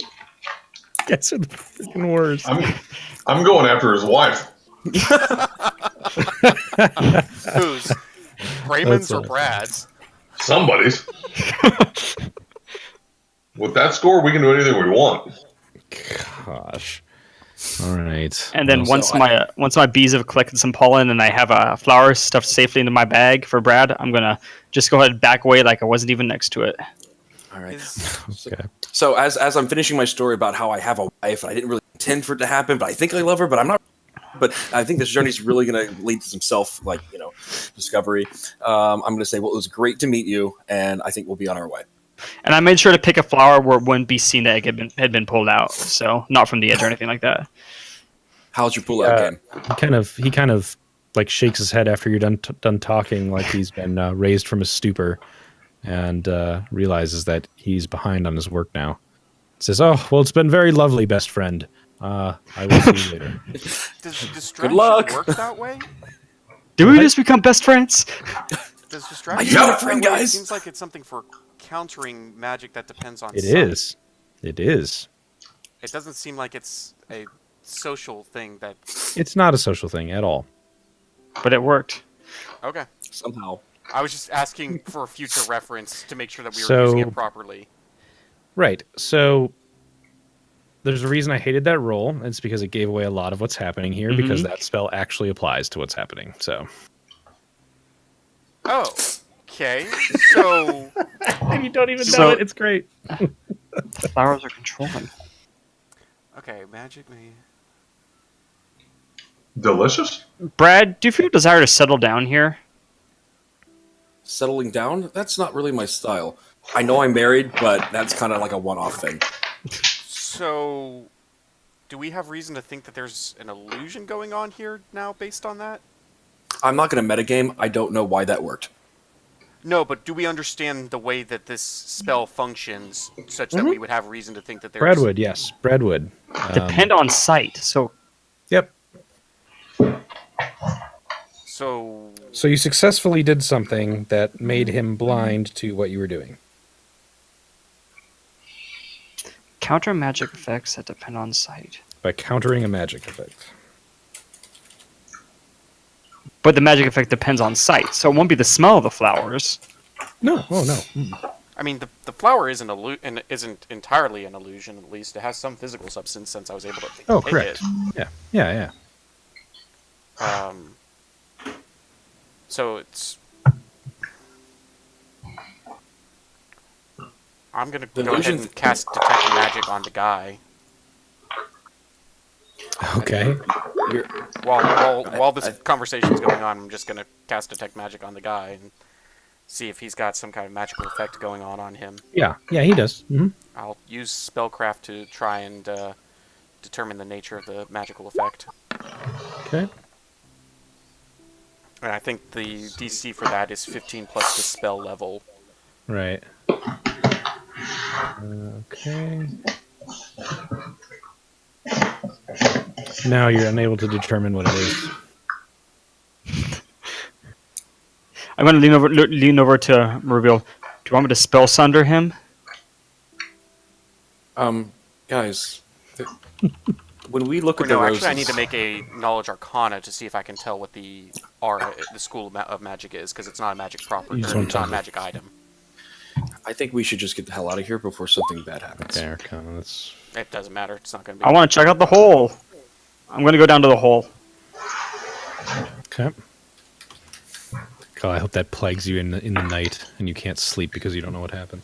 Guys are the freaking worst. I'm going after his wife. Whose? Raymond's or Brad's? Somebody's. With that score, we can do anything we want. Gosh. All right. And then Well, once my bees have collected some pollen and I have a flower stuffed safely into my bag for Brad, I'm gonna just go ahead and back away like I wasn't even next to it. All right. okay. So as I'm finishing my story about how I have a wife, and I didn't really intend for it to happen, but I think I love her, but I'm not. But I think this journey is really going to lead to some discovery. I'm going to say, well, it was great to meet you, and I think we'll be on our way. And I made sure to pick a flower where it wouldn't be seen that it had been pulled out, so not from the edge or anything like that. How's your pull-out game? He kind of like shakes his head after you're done talking, like he's been raised from a stupor, and realizes that he's behind on his work now. Says, "Oh, well, it's been very lovely, best friend. I will see you later." Does distraction luck. work that way? Do we just become best friends? Does distraction got a work friend, that way? It guys. seems like it's something for countering magic that depends on It sight. is. It is. It doesn't seem like it's a social thing that... It's not a social thing at all. But it worked. Okay. Somehow. I was just asking for a future reference to make sure that we were So- using it properly. Right. So there's a reason I hated that roll. And it's because it gave away a lot of what's happening here, because that spell actually applies to what's happening. So. Oh, okay. So... And you don't even know it. It's great. The flowers are controlling. Okay, magic me. Delicious. Brad, do you feel a desire to settle down here? Settling down? That's not really my style. I know I'm married, but that's kind of like a one-off thing. So, do we have reason to think that there's an illusion going on here now based on that? I'm not going to metagame. I don't know why that worked. No, but do we understand the way that this spell functions such that we would have reason to think that there's... Brad would, yes. Brad would. Depend on sight. So Yep. So... So you successfully did something that made him blind to what you were doing. counter magic effects that depend on sight. By countering a magic effect. But the magic effect depends on sight, so it won't be the smell of the flowers. No. Oh, no. I mean, the flower isn't entirely an illusion. At least it has some physical substance, since I was able to pick correct. it. Yeah. So it's... I'm gonna go ahead and cast Detect Magic on the guy. Okay. While this conversation's going on, I'm just gonna cast Detect Magic on the guy and see if he's got some kind of magical effect going on him. Yeah, he does. Mm-hmm. I'll use Spellcraft to try and determine the nature of the magical effect. Okay. And I think the DC for that is 15 plus the spell level. Right. Okay. Now you're unable to determine what it is. I'm going to lean over to Murbiel. Do you want me to spell sunder him? Guys, when we look at No, the roses... actually, I need to make a Knowledge Arcana to see if I can tell what the school of magic is, because it's not a magic property. It's not a magic item. I think we should just get the hell out of here before something bad happens. Okay, Arcana, that's... It doesn't matter. It's not going to be... I want to check out the hole. I'm going to go down to the hole. Okay. God, I hope that plagues you in the night and you can't sleep because you don't know what happened.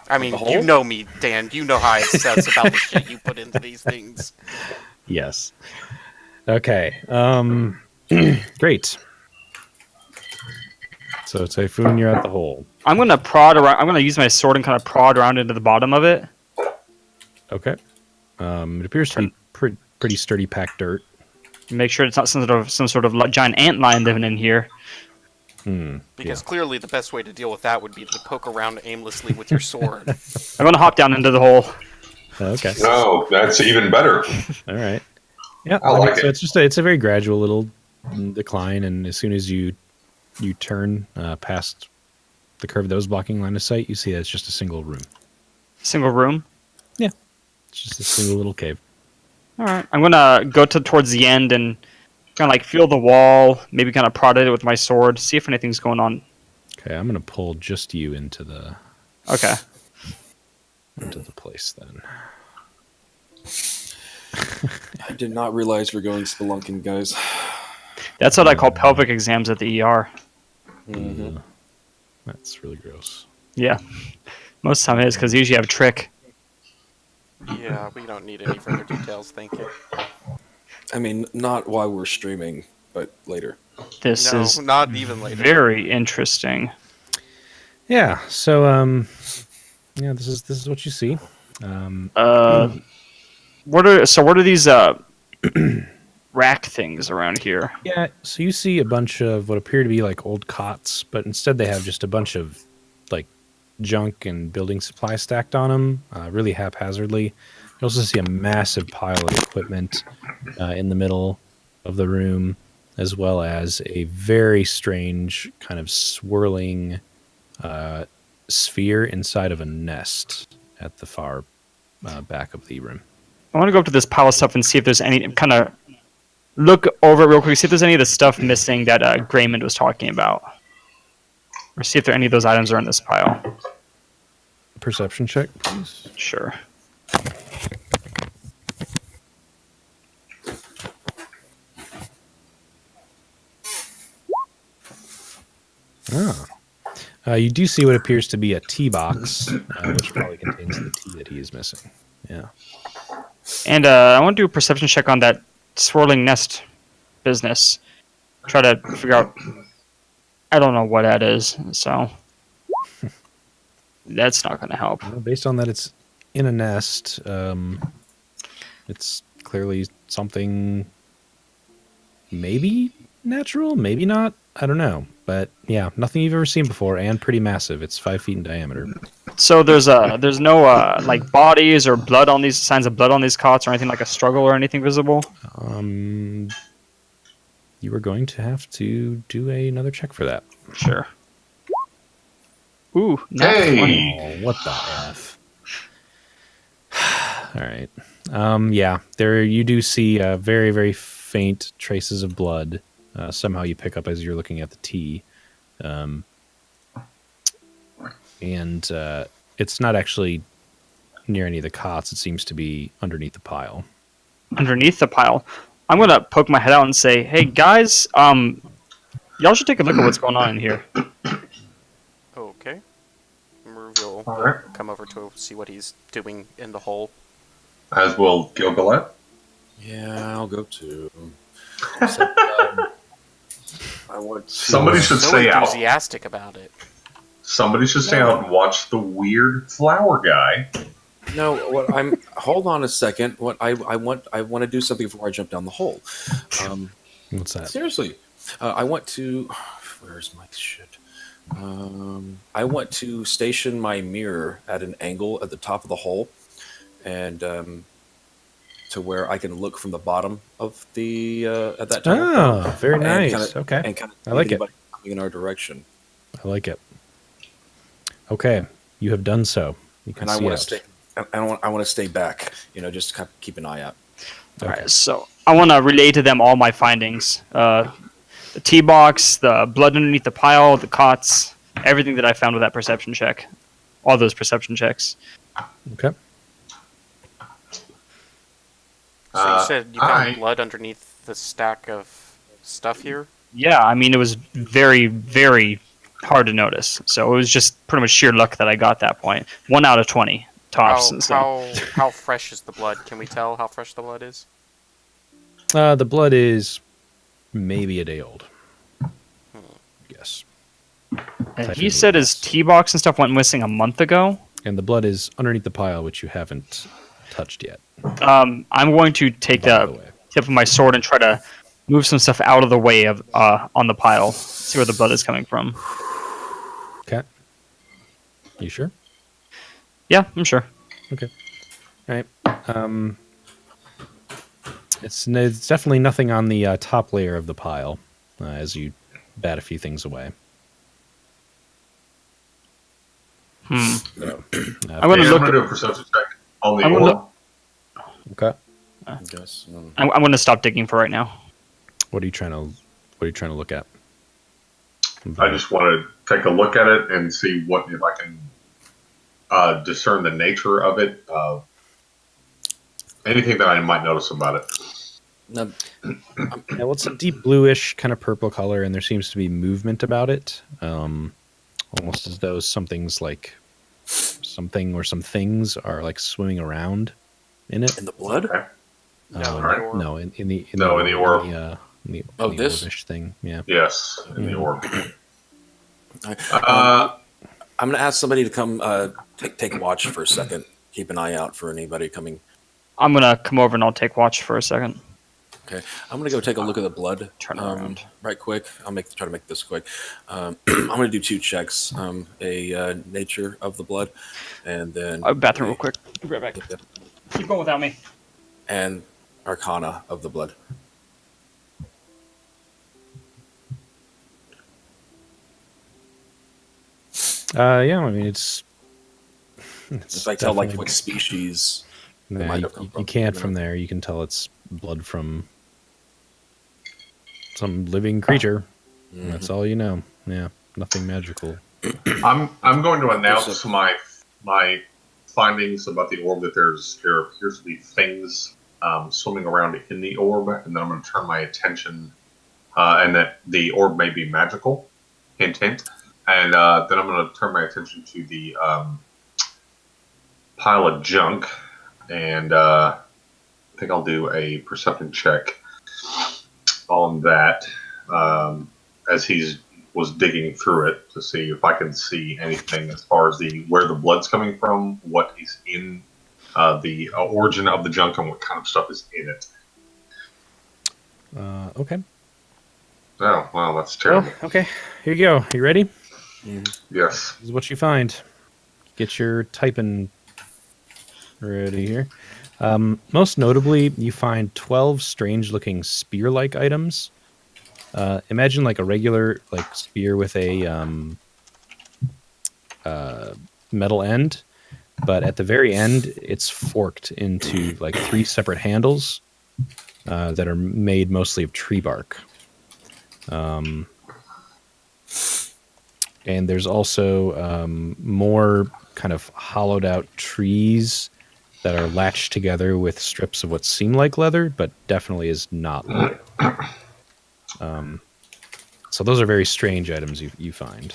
I mean, you know me, Dan. You know how I obsess about the shit you put into these things. Yes. Okay. Great. So, Typhoon, you're at the hole. I'm going to prod around. I'm going to use my sword and kind of prod around into the bottom of it. Okay. It appears to be pretty sturdy packed dirt. Make sure it's not some sort of giant antlion living in here. Because clearly the best way to deal with that would be to poke around aimlessly with your sword. I'm going to hop down into the hole. Okay. No, that's even better. All right. Yeah. I like so it. it's a very gradual little decline, and as soon as you turn past the curve that was blocking line of sight, you see that it's just a single room. Single room? Yeah. It's just a single little cave. All right. I'm going to go towards the end and kind of like feel the wall, maybe kind of prod it with my sword, see if anything's going on. Okay, I'm going to pull just you into the place then. I did not realize we're going spelunking, guys. That's what I call pelvic exams at the ER. Mm-hmm. That's really gross. Yeah. Most of the time it is, because usually you have a trick. Yeah, we don't need any further details, thank you. I mean, not while we're streaming, but later. This No, is not even later. very interesting. Yeah, so this is what you see. What are these rack things around here? Yeah, so you see a bunch of what appear to be like old cots, but instead they have just a bunch of like junk and building supplies stacked on them, really haphazardly. You also see a massive pile of equipment in the middle of the room, as well as a very strange kind of swirling sphere inside of a nest at the far back of the room. I want to go up to this pile of stuff and see if there's any kind of look over it real quick, see if there's any of the stuff missing that Graymond was talking about, or see if there any of those items are in this pile. Perception check, please. Sure. You do see what appears to be a tea box, which probably contains the tea that he is missing. Yeah. And I want to do a perception check on that swirling nest business. Try to figure out. I don't know what that is, so that's not going to help. Well, based on that, it's in a nest. It's clearly something maybe natural, maybe not. I don't know. But yeah, nothing you've ever seen before, and pretty massive. It's 5 feet in diameter. So there's no like bodies or blood on these signs of blood on these cots or anything like a struggle or anything visible. You are going to have to do another check for that. Sure. Ooh, not Hey! 20. Oh, what the F? All right. Yeah, there you do see very, very faint traces of blood. Somehow you pick up as you're looking at the tea. And it's not actually near any of the cots. It seems to be underneath the pile. Underneath the pile. I'm gonna poke my head out and say, "Hey guys, y'all should take a look at what's going on in here." Okay. Merv will All right. come over to see what he's doing in the hole. As will Gilgalad. Yeah, I'll go too. I want to. Somebody should So stay out. enthusiastic about it. Somebody should stay out and watch the weird flower guy. No, what I'm. Hold on a second. What I want to do something before I jump down the hole. What's that? Seriously, I want to. Where's my shit? I want to station my mirror at an angle at the top of the hole, and to where I can look from the bottom of the at that tunnel. Oh, very And nice. kinda- Okay. And kind of I like it. coming in our direction. I like it. Okay, you have done so. You can And I see want out. to stay. I want to stay back. Just kind of keep an eye out. All right, so I want to relay to them all my findings: the tea box, the blood underneath the pile, the cots, everything that I found with that perception check. All those perception checks. Okay. So you said you found I- blood underneath the stack of stuff here? Yeah, I mean it was very, very hard to notice. So it was just pretty much sheer luck that I got that point. 1 out of 20 tops. How fresh is the blood? Can we tell how fresh the blood is? The blood is maybe a day old. Yes. And he said his tea box and stuff went missing a month ago. And the blood is underneath the pile, which you haven't touched yet. I'm going to take By the the way. tip of my sword and try to move some stuff out of the way of on the pile. See where the blood is coming from. Okay. You sure? Yeah, I'm sure. Okay. All right. It's definitely nothing on the top layer of the pile as you bat a few things away. Hmm. So, I'm gonna Yeah, look. I'm gonna do a perception check on the I'm gonna orb. look- okay. I guess. I'm going to stop digging for right now. What are you trying to look at? I just want to take a look at it and see if I can discern the nature of it. Anything that I might notice about it. No, Yeah, well, it's a deep bluish kind of purple color, and there seems to be movement about it. Almost as though something or some things are like swimming around in it. in the blood. Okay. No, right. the orb. No, in the No, in the orb. In Oh, the this? orbish thing. Yeah. Yes, in the orb. I'm going to ask somebody to come take watch for a second. Keep an eye out for anybody coming. I'm going to come over and I'll take watch for a second. Okay, I'm going to go take a look at the blood. Turn around. Right quick. Try to make this quick. I'm going to do 2 checks. A nature of the blood, and then Bathroom real quick. Be right back. Yeah, Keep going without me. and arcana of the blood. Yeah, I mean it's If I tell like definitely- what species. Nah, might you, have come you from, can't you know? from there. You can tell it's blood from some living creature. Mm-hmm. That's all you know. Yeah, nothing magical. I'm going to announce my findings about the orb that there appears to be things swimming around in the orb, and then I'm going to turn my attention and that the orb may be magical. Hint, hint. And then I'm going to turn my attention to the pile of junk, and I think I'll do a perception check on that as he was digging through it to see if I can see anything as far as where the blood's coming from, what is in the origin of the junk, and what kind of stuff is in it. Okay. Oh, well, that's terrible. Well, okay. Here you go. You ready? Yes. This is what you find. Get your typing ready here. Most notably, you find 12 strange-looking spear-like items. Imagine like a regular spear with a metal end, but at the very end, it's forked into like 3 separate handles that are made mostly of tree bark. And there's also more kind of hollowed out trees that are latched together with strips of what seem like leather, but definitely is not leather. So those are very strange items you find.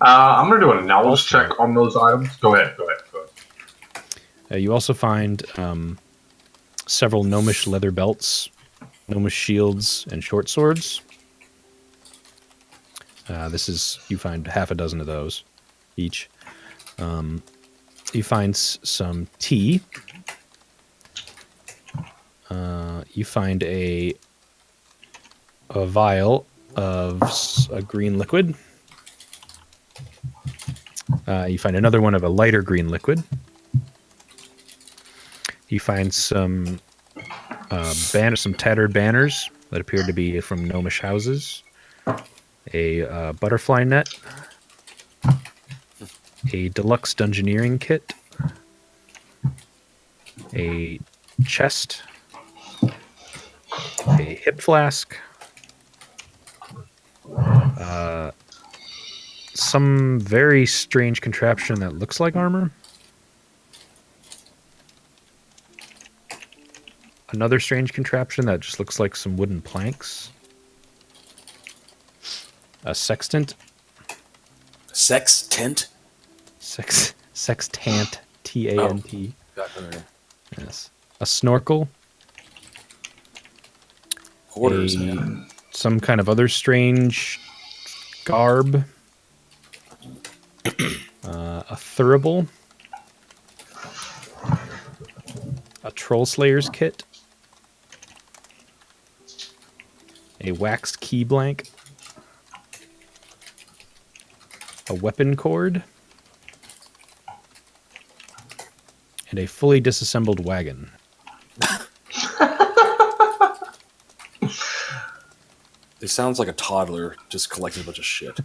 I'm going to do an knowledge check on those items. Go ahead. You also find several gnomish leather belts, gnomish shields, and short swords. You find half a dozen of those each. You find some tea. You find a vial of a green liquid. You find another one of a lighter green liquid. You find some some tattered banners that appear to be from gnomish houses. A butterfly net, a deluxe dungeoneering kit, a chest, a hip flask, some very strange contraption that looks like armor, another strange contraption that just looks like some wooden planks, a sextant. Sextant? Sextant. T-A-N-T. Yes. A snorkel. Hoarders, man. Some kind of other strange garb. A thurible. A troll slayer's kit. A waxed key blank. A weapon cord, and a fully disassembled wagon. It sounds like a toddler just collecting a bunch of shit.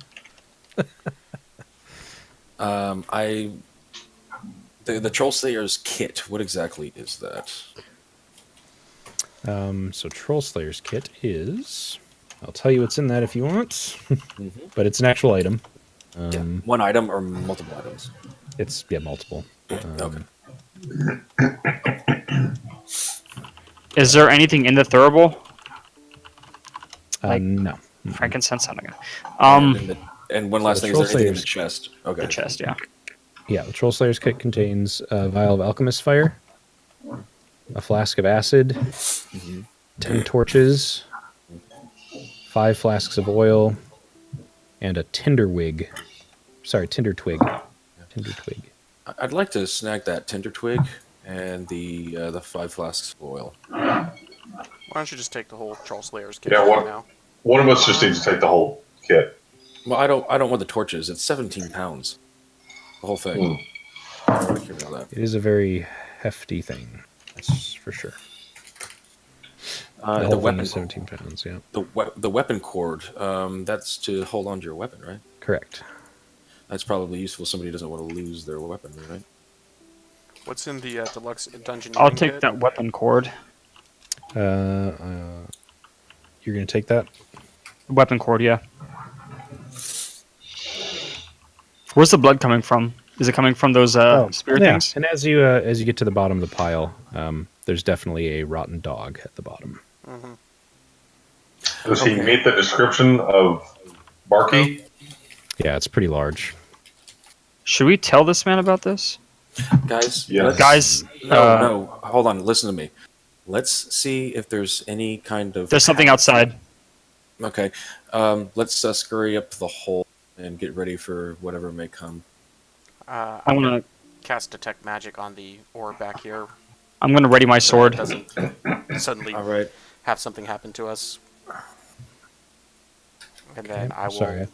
The Troll Slayer's kit, what exactly is that? So Troll Slayer's kit is... I'll tell you what's in that if you want, but it's an actual item. One item or multiple items? It's multiple. Okay. Is there anything in the thurible? No. Frankincense, I don't know. And one last thing, is there anything in the chest? Okay. The chest, yeah. Yeah, the Troll Slayer's kit contains a vial of alchemist fire, a flask of acid, 10 torches, 5 flasks of oil, and a tinder twig. Tinder twig. I'd like to snag that tinder twig and the 5 flasks of oil. Why don't you just take the whole Troll Slayer's kit Yeah, now? one of us just needs to take the whole kit. Well, I don't want the torches. It's 17 pounds. The whole thing. I don't really care about that. It is a very hefty thing. That's for sure. The weapon is 17 pounds, yeah. The weapon cord, that's to hold on to your weapon, right? Correct. That's probably useful if somebody doesn't want to lose their weapon, right? What's in the deluxe dungeon? I'll take that weapon cord. You're going to take that? Weapon cord, yeah. Where's the blood coming from? Is it coming from those spear things? And as you get to the bottom of the pile, there's definitely a rotten dog at the bottom. Does he meet the description of Barky? Yeah, it's pretty large. Should we tell this man about this? Guys, Yes. Guys, no, hold on, listen to me. Let's see if there's any kind of. there's something outside. Okay, let's scurry up the hole and get ready for whatever may come. I'm gonna cast detect magic on the orb back here. ready my So that sword. it doesn't suddenly All right. have something happen to us. And then I will. Sorry.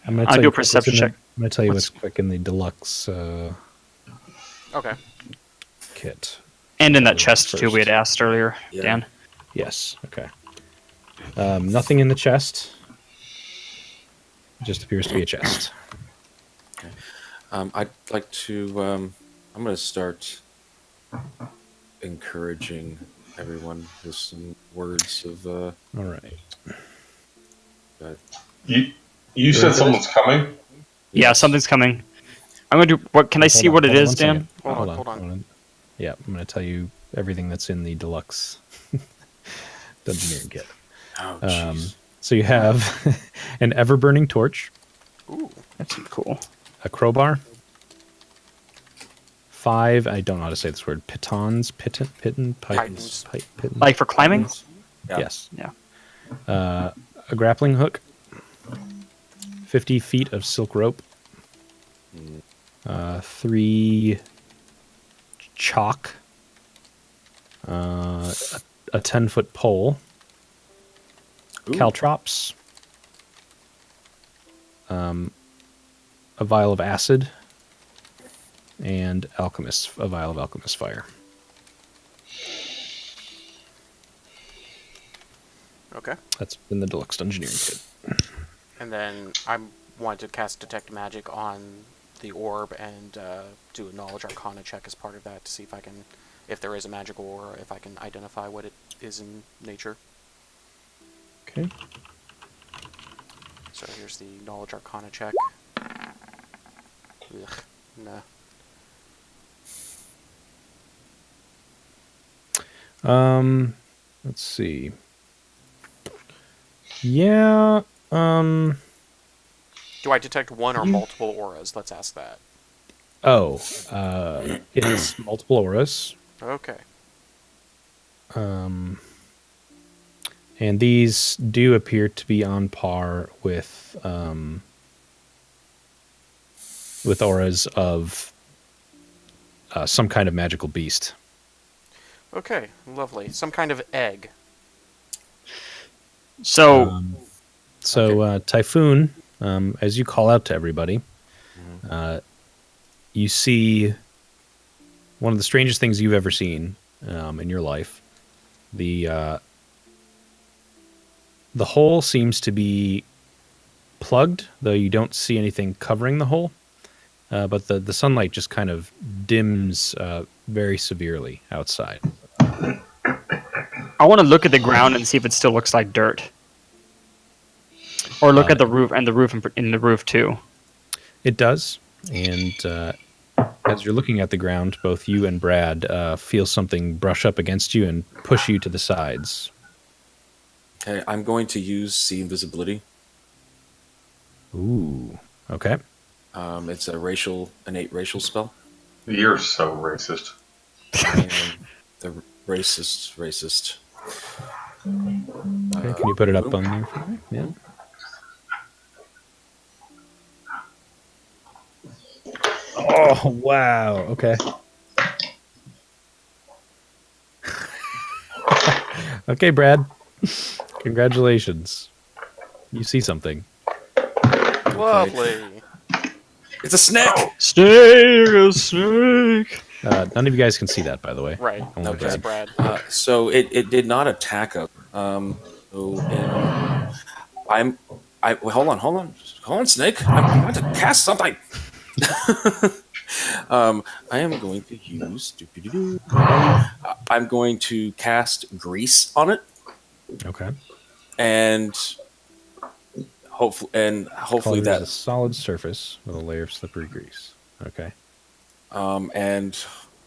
I'm gonna I'll tell do you a perception check. I'm gonna tell you What's- what's quick in the deluxe Okay. kit. And in that chest too, First. we had asked earlier, Yeah. Dan. Yes. Okay. Nothing in the chest. Just appears to be a chest. I'd like to. I'm going to start encouraging everyone with some words of. All right. You said someone's coming? Yeah, something's coming. I'm gonna do. What can I see? What it is, Dan? Hold on. Yeah, I'm gonna tell you everything that's in the deluxe dungeoneering kit. Oh, jeez. So you have an ever-burning torch, Ooh. That's cool. a crowbar, 5. I don't know how to say this word. Pitons, Pitons. Like for climbing? Yeah. Yes. Yeah. A grappling hook, 50 feet of silk rope, 3 chalk, a 10-foot pole, Ooh. caltrops, a vial of acid, and a vial of alchemist fire. Okay. That's in the deluxe dungeoneering kit. And then I want to cast detect magic on the orb and do a knowledge arcana check as part of that to see if there is a magical aura, if I can identify what it is in nature. Okay. So here's the knowledge arcana check. Ugh, nah. Let's see. Yeah. Do I detect one or multiple auras? Let's ask that. Oh. It's multiple auras. Okay. And these do appear to be on par with auras of some kind of magical beast. Okay, lovely. Some kind of egg. So Typhoon, as you call out to everybody, you see one of the strangest things you've ever seen in your life. The hole seems to be plugged, though you don't see anything covering the hole. But the sunlight just kind of dims very severely outside. I want to look at the ground and see if it still looks like dirt. Or look at the roof and the roof in the roof too. It does, and as you're looking at the ground, both you and Brad feel something brush up against you and push you to the sides. Okay, I'm going to use see invisibility. Ooh, okay. It's a innate racial spell. You're so racist. And the racist. Okay, can you put it up on there for me? Yeah. Oh, wow. Okay. Okay, Brad. Congratulations. You see something. Lovely. It's a snake. Snake. None of you guys can see that, by the way. Right. Only Okay. Just Brad. Brad. So it did not attack us. Hold on, Snake. I'm going to cast something. I am going to use. I'm going to cast grease on it, Okay. and hopefully Color is a that, solid surface with a layer of slippery grease. Okay. and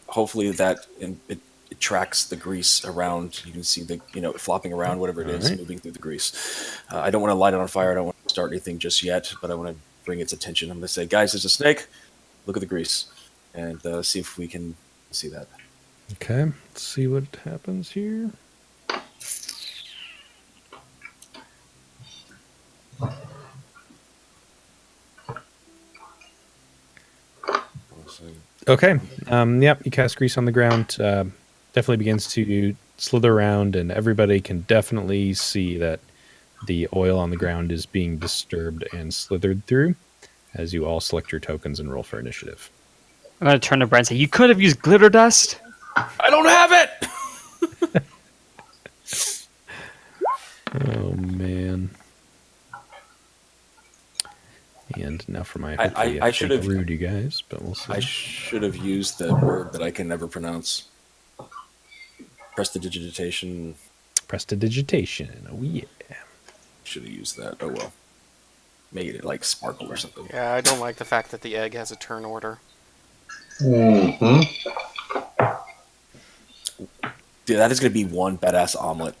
hopefully that it tracks the grease around. You can see the flopping around, whatever it is, Alright. moving through the grease. I don't want to light it on fire. I don't want to start anything just yet, but I want to bring its attention. I'm going to say, guys, there's a snake. Look at the grease, and see if we can see that. Okay, let's see what happens here. Okay. Yep. You cast grease on the ground. Definitely begins to slither around, and everybody can definitely see that the oil on the ground is being disturbed and slithered through. As you all select your tokens and roll for initiative. I'm gonna turn to Brent and say, "You could have used glitter dust." I don't have it. Oh man. And now for my I should have rude you guys, but we'll see. I should have used that word that I can never pronounce. Prestidigitation. Prestidigitation. Oh yeah. Should have used that. Oh well. Made it like sparkle or something. Yeah, I don't like the fact that the egg has a turn order. Mm-hmm. Dude, that is going to be one badass omelet.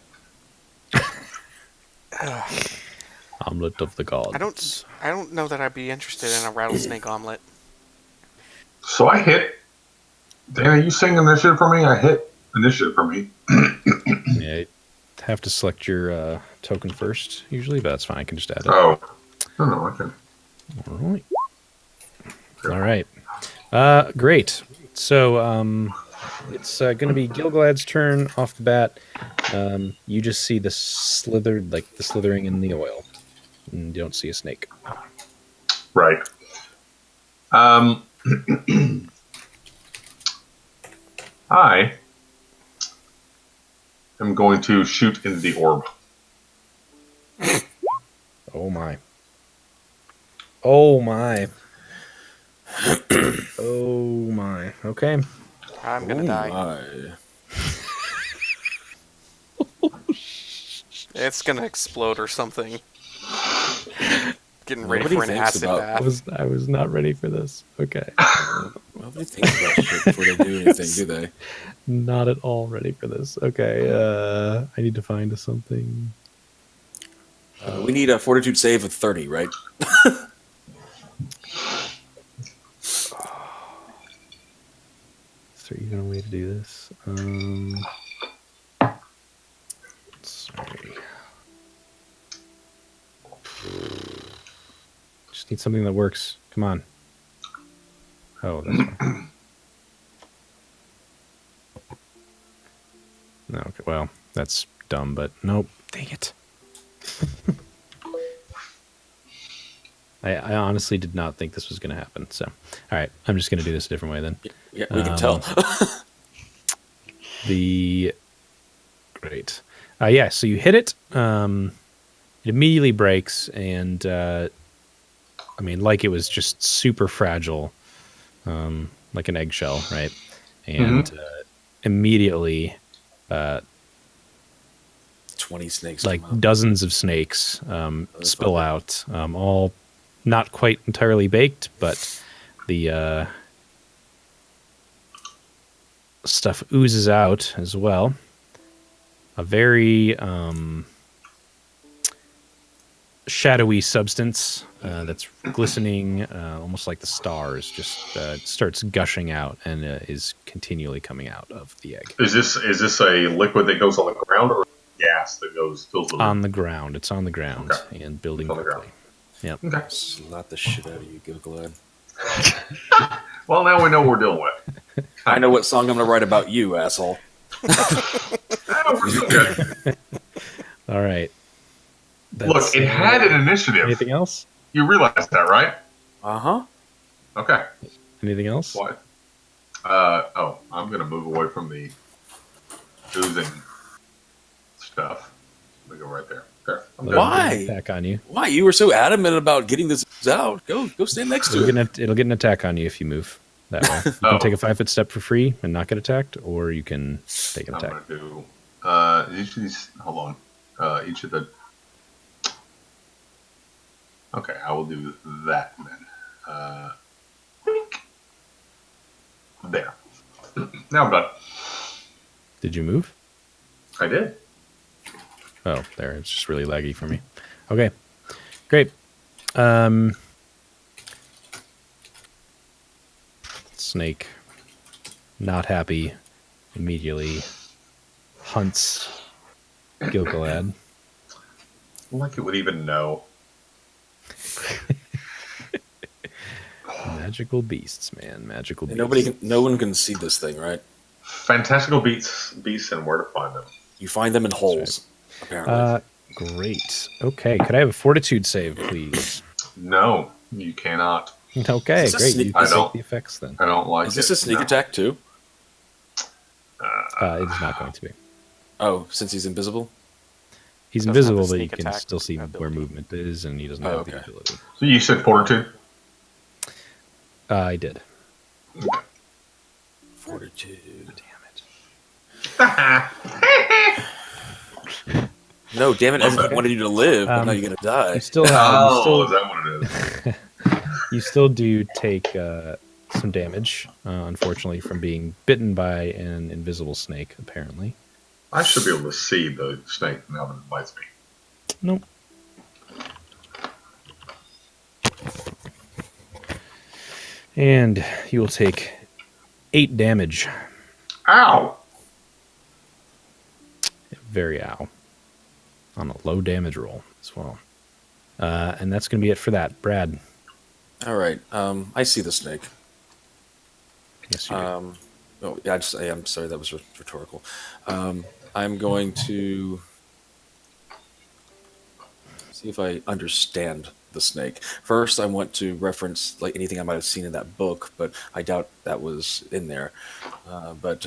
Omelet of the gods. I don't know that I'd be interested in a rattlesnake omelet. So I hit. Danny, you sing initiative for me? I hit initiative for me. Yeah, you have to select your token first, usually, but that's fine. I can just add it. Oh. No, I can. All right. Great. So it's going to be Gilgalad's turn off the bat. You just see the slithering in the oil. And you don't see a snake. Right. I am going to shoot into the orb. Oh my. Oh my. Oh my. Okay. I'm gonna die. My. It's gonna explode or something. Getting ready Nobody for an thinks acid about- bath. I was not ready for this. Okay. Nobody thinks about shit before they do anything, do they? Not at all ready for this. Okay. I need to find something. We need a fortitude save of 30, right? Is there even a way to do this? Sorry. Just need something that works. Come on. Oh, that's fine. No, okay, well, that's dumb, but nope. Dang it. I honestly did not think this was going to happen. So, all right, I'm just going to do this a different way then. Yeah, we can tell. Great. Yeah, so you hit it. It immediately breaks, and I mean, like it was just super fragile, like an eggshell, right? And immediately, 20 snakes. like come out. dozens of snakes spill out, all not quite entirely baked, but the stuff oozes out as well. A very shadowy substance that's glistening, almost like the stars, just starts gushing out and is continually coming out of the egg. Is this a liquid that goes on the ground or gas that fills the room? On the ground. It's on the ground Okay. and building It's on the quickly. ground. Yep. Okay. Slap the shit out of you, Gilgalad. Well, now we know what we're dealing with. I know what song I'm going to write about you, asshole. Okay. All right. Look, it had an initiative. Anything else? You realize that, right? Uh-huh. Okay. Anything else? What? I'm going to move away from the oozing stuff. Let me go right there. There. I'm good. Why? Attack on you. Why? You were so adamant about getting this out. Go stand next to it. It'll get an attack on you if you move that way. You can take a 5-foot step for free and not get attacked, or you can take an I'm attack. going to do each of these. Hold on. Each of the. Okay, I will do that then. There. Now I'm done. Did you move? I did. Oh, there. It's just really laggy for me. Okay. Great. snake, not happy, immediately hunts Gilgalad. Like it would even know. Magical beasts, man. Magical And beasts. no one can see this thing, right? Fantastical beasts and where to find them. You find them in holes, apparently. Great. Okay, could I have a fortitude save, please? No, you cannot. Okay, Is this a great. sneak- You I can don't- take the effects then. I don't like Is this it. a sneak No. attack too? It is not going to be. Oh, since he's invisible? He's Doesn't have the invisible, but you sneak can attack still see where ability. movement is, and he doesn't Oh, have the okay. ability. So you said fortitude? I did. Fortitude. Damn it. No, damn it! I wanted you to live, but now you're gonna die. You still have. Oh, is that what it is? You still do take some damage, unfortunately, from being bitten by an invisible snake. Apparently. I should be able to see the snake now that it bites me. Nope. And you will take 8 damage. Ow! Very ow. On a low damage roll as well. And that's going to be it for that. Brad. All right. I see the snake. Yes, you do. Oh, yeah. I'm sorry. That was rhetorical. I'm going to see if I understand the snake. First, I want to reference like anything I might have seen in that book, but I doubt that was in there. But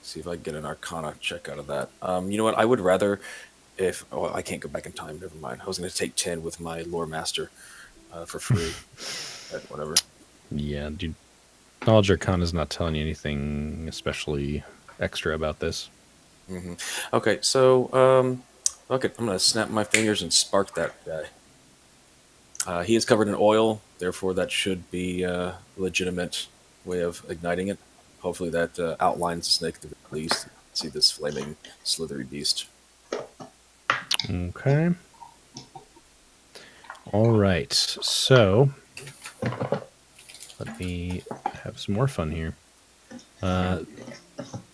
see if I can get an Arcana check out of that. You know what? I would rather, I can't go back in time. Never mind. I was going to take 10 with my lore master for free. But whatever. Yeah, dude. Knowledge Arcana is not telling you anything especially extra about this. Hmm. Okay, so okay, I'm gonna snap my fingers and spark that guy. He is covered in oil, therefore that should be a legitimate way of igniting it. Hopefully that outlines the snake at the very least. See this flaming, slithery beast. Okay. All right. So let me have some more fun here.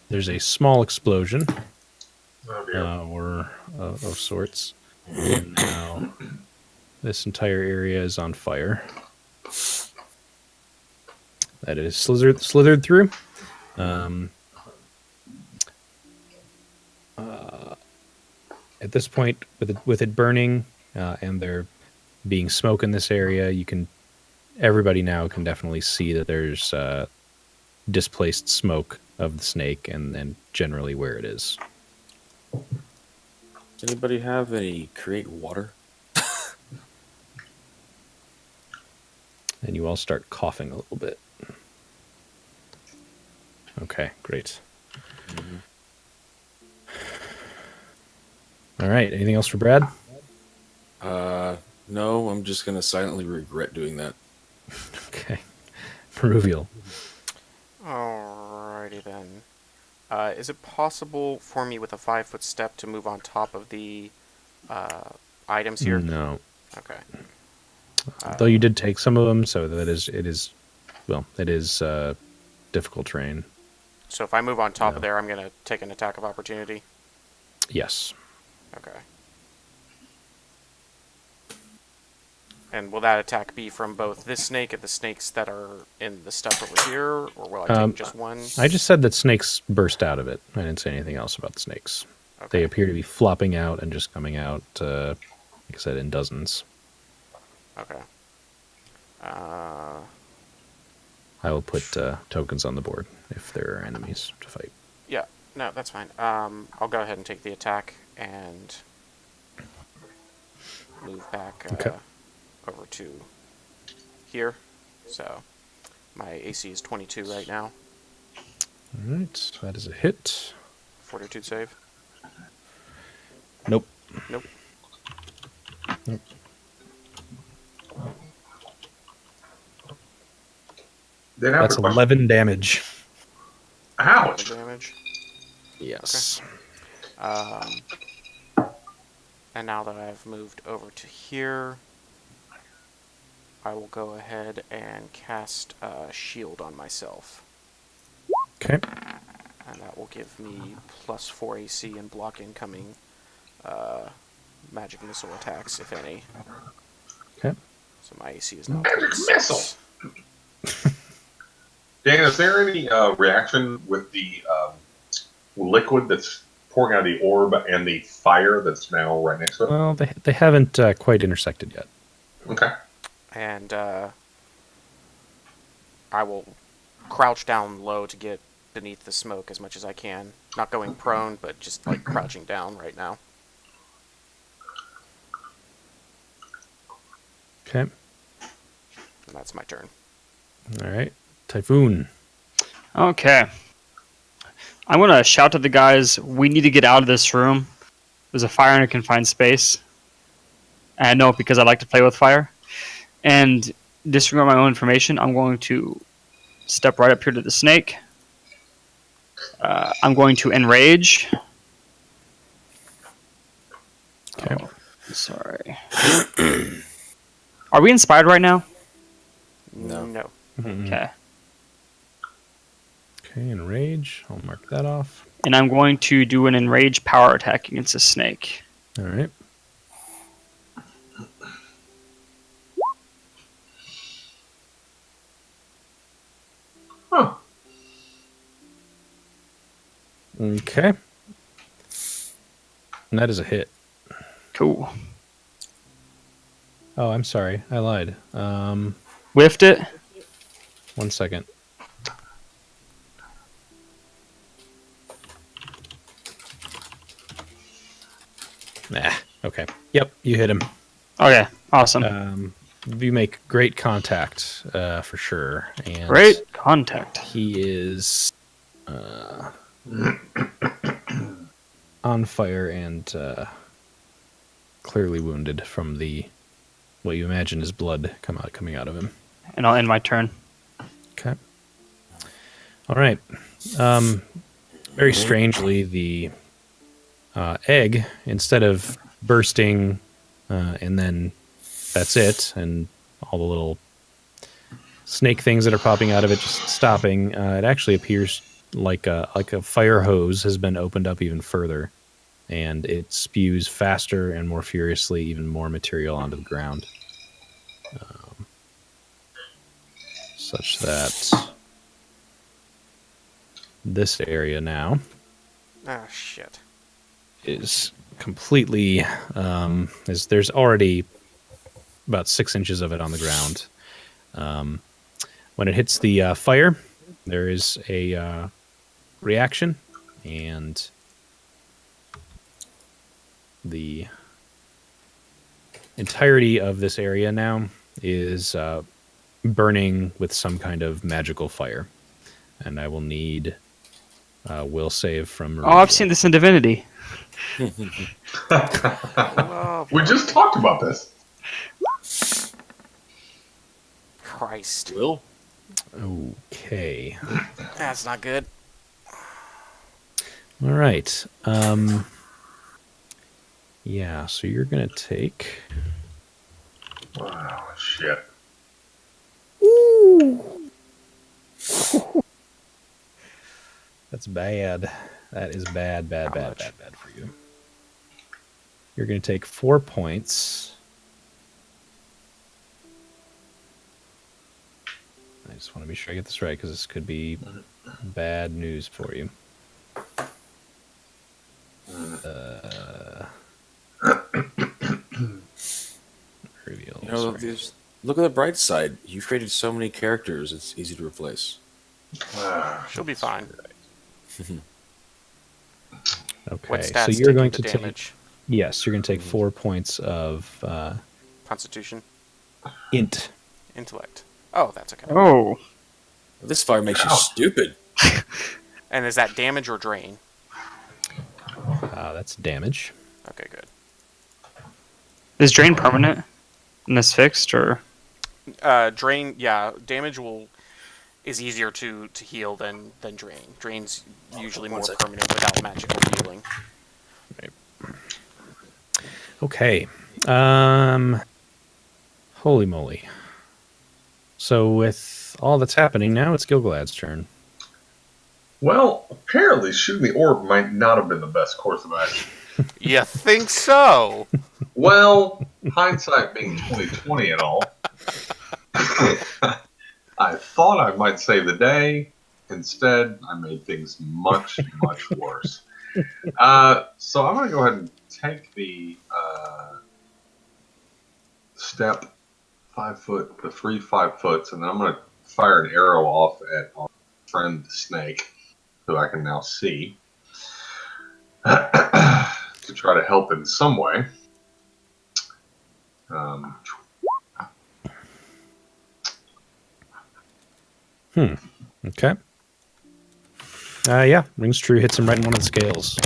There's a small explosion, Oh, dear. or of sorts. And now this entire area is on fire. That is slithered through. At this point, with it burning and there being smoke in this area, everybody now can definitely see that there's displaced smoke of the snake and generally where it is. Does anybody have any create water? And you all start coughing a little bit. Okay, great. Mm-hmm. All right, anything else for Brad? No, I'm just gonna silently regret doing that. Okay. Peruvial. Alrighty then. Is it possible for me with a 5-foot step to move on top of the items here? No. Okay. Though you did take some of them, so it is difficult terrain. So if I move on top Yeah. of there, I'm gonna take an attack of opportunity. Yes. Okay. And will that attack be from both this snake and the snakes that are in the stuff over here, or will I take just one? I just said that snakes burst out of it. I didn't say anything else about the snakes. Okay. They appear to be flopping out and just coming out, like I said, in dozens. Okay. I will put tokens on the board if there are enemies to fight. Yeah. No, that's fine. I'll go ahead and take the attack and move back Okay. over to here. So my AC is 22 right now. All right, that is a hit. Fortitude save. Nope. Nope. Nope. Then I have That's a question. 11 damage. Ouch! Damage. Yes. And now that I've moved over to here, I will go ahead and cast Shield on myself. Okay. And that will give me +4 AC and block incoming magic missile attacks, if any. Okay. So my AC is now Magic 26. missile! Dan, is there any reaction with the liquid that's pouring out of the orb and the fire that's now right next to it? Well, they haven't quite intersected yet. Okay. And I will crouch down low to get beneath the smoke as much as I can. Not going prone, but just like crouching down right now. Okay. And that's my turn. All right. Typhoon. Okay. I'm gonna shout to the guys, we need to get out of this room. There's a fire in a confined space. And I know it because I like to play with fire. And disregard my own information, I'm going to step right up here to the snake. I'm going to enrage. Okay. Oh, sorry. Are we inspired right now? No. No. Okay. Okay, enrage. I'll mark that off. And I'm going to do an enrage power attack against a snake. All right. Huh. Okay. And that is a hit. Cool. Oh, I'm sorry. I lied. Whiffed it. 1 second. Nah. Okay. Yep, you hit him. Okay, awesome. You make great contact, for sure. And Great contact. he is on fire and clearly wounded from the what you imagine is blood coming out of him. And I'll end my turn. Okay. All right. Very strangely, the egg, instead of bursting and then that's it, and all the little snake things that are popping out of it just stopping, it actually appears like a fire hose has been opened up even further, and it spews faster and more furiously even more material onto the ground. Such that this area now Ah, shit. is completely there's already about 6 inches of it on the ground. When it hits the fire, there is a reaction, and the entirety of this area now is burning with some kind of magical fire. And I will need a will save from Oh, I've seen this in Divinity. Oh, We just talked about this. Christ. Will? Okay. That's not good. All right. Yeah, so you're going to take... Oh, shit. That's bad. That is bad for you. You're going to take 4 points. I just want to be sure I get this right, because this could be bad news for you. Reveal. You know, look at the bright side. You've created so many characters, it's easy to replace. She'll be fine. Okay, What so stats you're take going the to damage? Yes, you're going to take 4 points of Constitution? int. Intellect. Oh, that's okay. Oh. This fire makes you stupid. And is that damage or drain? That's damage. Okay, good. Is drain permanent? And this fixed, or? Drain, yeah, damage is easier to heal than drain. Drain's usually more permanent without magical healing. Okay. Holy moly. So with all that's happening now, it's Gilgalad's turn. Well, apparently shooting the orb might not have been the best course of action. You think so? Well, hindsight being 2020 and all, I thought I might save the day. Instead, I made things much, much worse. So I'm going to go ahead and take the step 5 foot, the free 5 foot, and then I'm going to fire an arrow off at our friend the snake, who I can now see, to try to help in some way. Okay. Yeah, rings true, hits him right in one of the scales.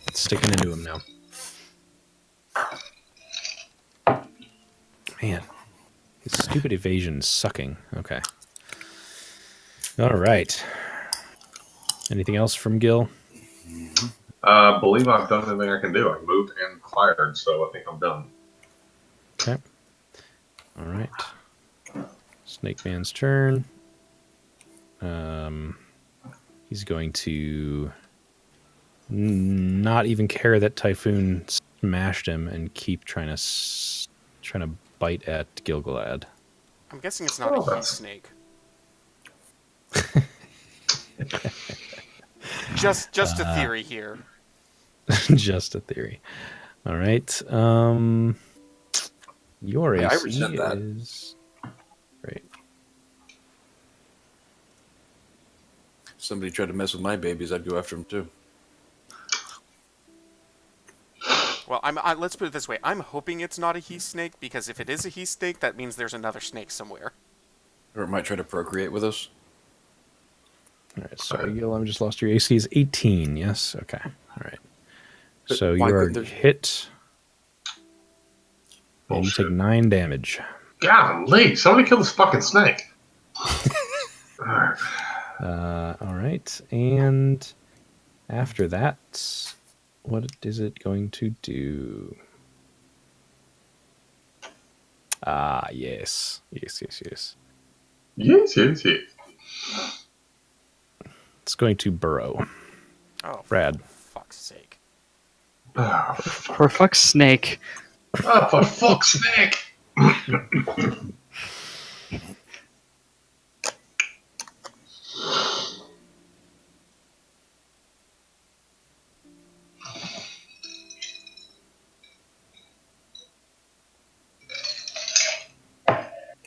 It's sticking into him now. Man, his stupid evasion's sucking. Okay. All right. Anything else from Gil? I believe I've done everything I can do. I moved and fired, so I think I'm done. Okay. All right. Snake Man's turn. He's going to not even care that Typhoon smashed him and keep trying to bite at Gilgalad. I'm guessing it's not a heat snake. just a theory here. Just a theory. All right. Your Yeah, I AC resent that. is great. Somebody tried to mess with my babies, I'd go after them too. Well, let's put it this way. I'm hoping it's not a he snake, because if it is a he snake, that means there's another snake somewhere. Or it might try to procreate with us. All right. Sorry, Gil. I just lost your AC is 18. Yes. Okay. All right. But So you why are couldn't there- hit. And you take 9 damage. Golly, somebody kill this fucking snake. Alright. All right. And after that, what is it going to do? Ah, yes. Yes. Yes, yes, yes. It's going to burrow. Oh, Brad. for fuck's sake. Oh, For fuck's snake. for fuck's sake.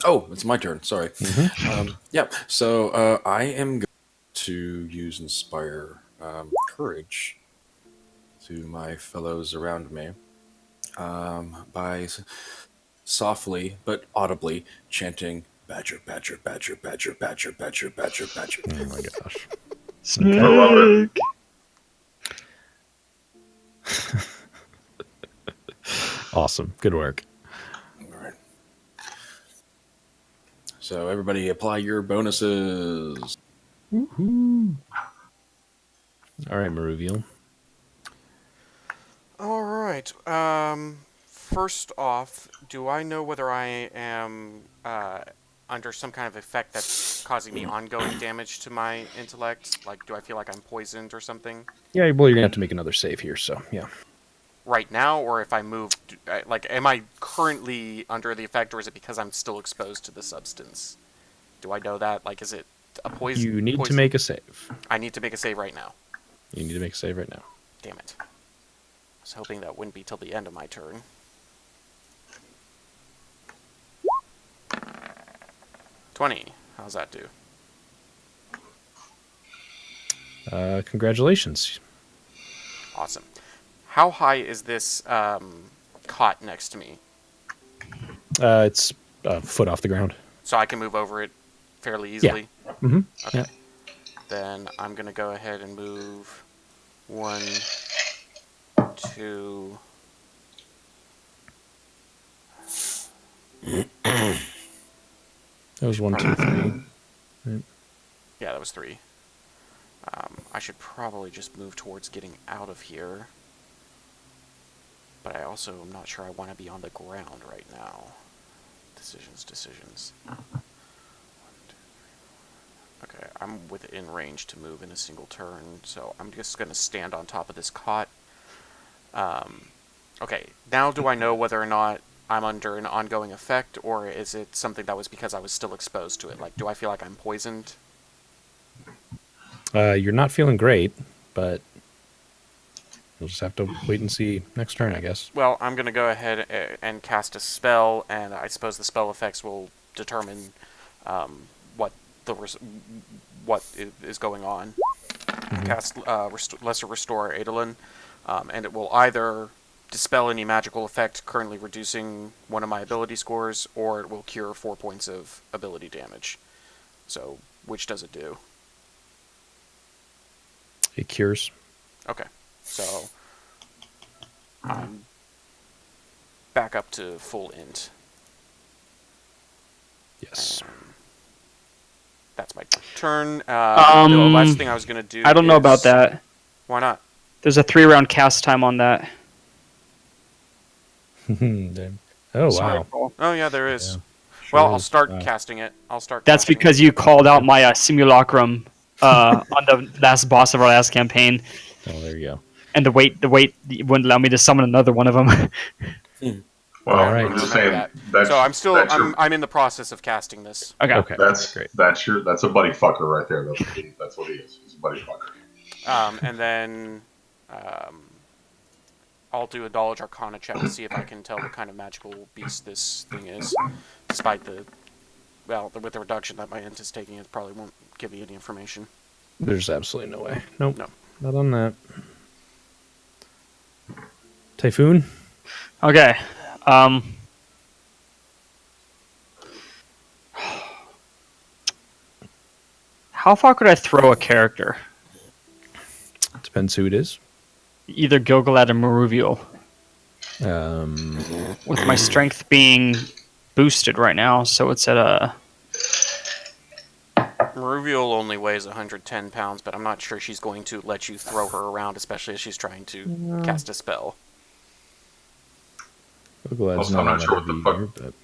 Oh, it's my turn. Sorry. Yeah. So I am going to use Inspire Courage to my fellows around me by softly but audibly chanting "Badger, Badger, Badger, Badger, Badger, Badger, Badger, Badger." Oh my gosh. Snake. I love it. Awesome. Good work. All right. So everybody, apply your bonuses. All right, Maruviel. All right. First off, do I know whether I am under some kind of effect that's causing me ongoing damage to my intellect? Like, do I feel like I'm poisoned or something? Yeah, well, you're going to have to make another save here, so yeah. Right now, or if I move, like, am I currently under the effect, or is it because I'm still exposed to the substance? Do I know that? Like, is it a poison? You need to poison? make a save. I need to make a save right now. You need to make a save right now. Damn it. I was hoping that wouldn't be till the end of my turn. $20. How's that do? Congratulations. Awesome. How high is this cot next to me? It's a foot off the ground. So I can move over it fairly easily? Mm-hmm. Okay. Yeah. Then I'm going to go ahead and move 1, 2... That was 1, 2, 3. Right. Yeah, that was 3. I should probably just move towards getting out of here. But I also am not sure I want to be on the ground right now. Decisions. I'm within range to move in a single turn, so I'm just going to stand on top of this cot. Okay, now do I know whether or not I'm under an ongoing effect, or is it something that was because I was still exposed to it? Like, do I feel like I'm poisoned? You're not feeling great, but you'll just have to wait and see next turn, I guess. Well, I'm going to go ahead and cast a spell, and I suppose the spell effects will determine what what is going on. Cast Lesser Restore Eidolon, and it will either dispel any magical effect currently reducing one of my ability scores, or it will cure 4 points of ability damage. So, which does it do? It cures. Okay, so I'm back up to full int. Yes. That's my turn. The last thing I was going to do I don't know about that. Why not? There's a 3-round cast time on that. Oh, Sorry, wow. Paul. Oh, yeah, there is. Yeah, Well, sure I'll is. start Wow. casting it. That's because you called out my simulacrum on the last boss of our last campaign, Oh, there you go. and the wait wouldn't allow me to summon another one of them. Well, All right. I'm just Remember saying that. So I'm still that's your- I'm in the process of casting this. Okay. Okay. that's great. that's a buddy fucker right there. That's what he is. He's a buddy fucker. And then I'll do a Knowledge Arcana check to see if I can tell what kind of magical beast this thing is. Despite with the reduction that my int is taking, it probably won't give me any information. There's absolutely no way. Nope. No. Not on that. Typhoon? Okay. How far could I throw a character? Depends who it is. Either Gilgalad or Maruvial. Um, With my strength being boosted right now, so it's at a... Maruvial only weighs 110 pounds, but I'm not sure she's going to let you throw her around, especially as she's trying to cast a spell. Glad's Also, not I'm not on sure what that the fuck- either, but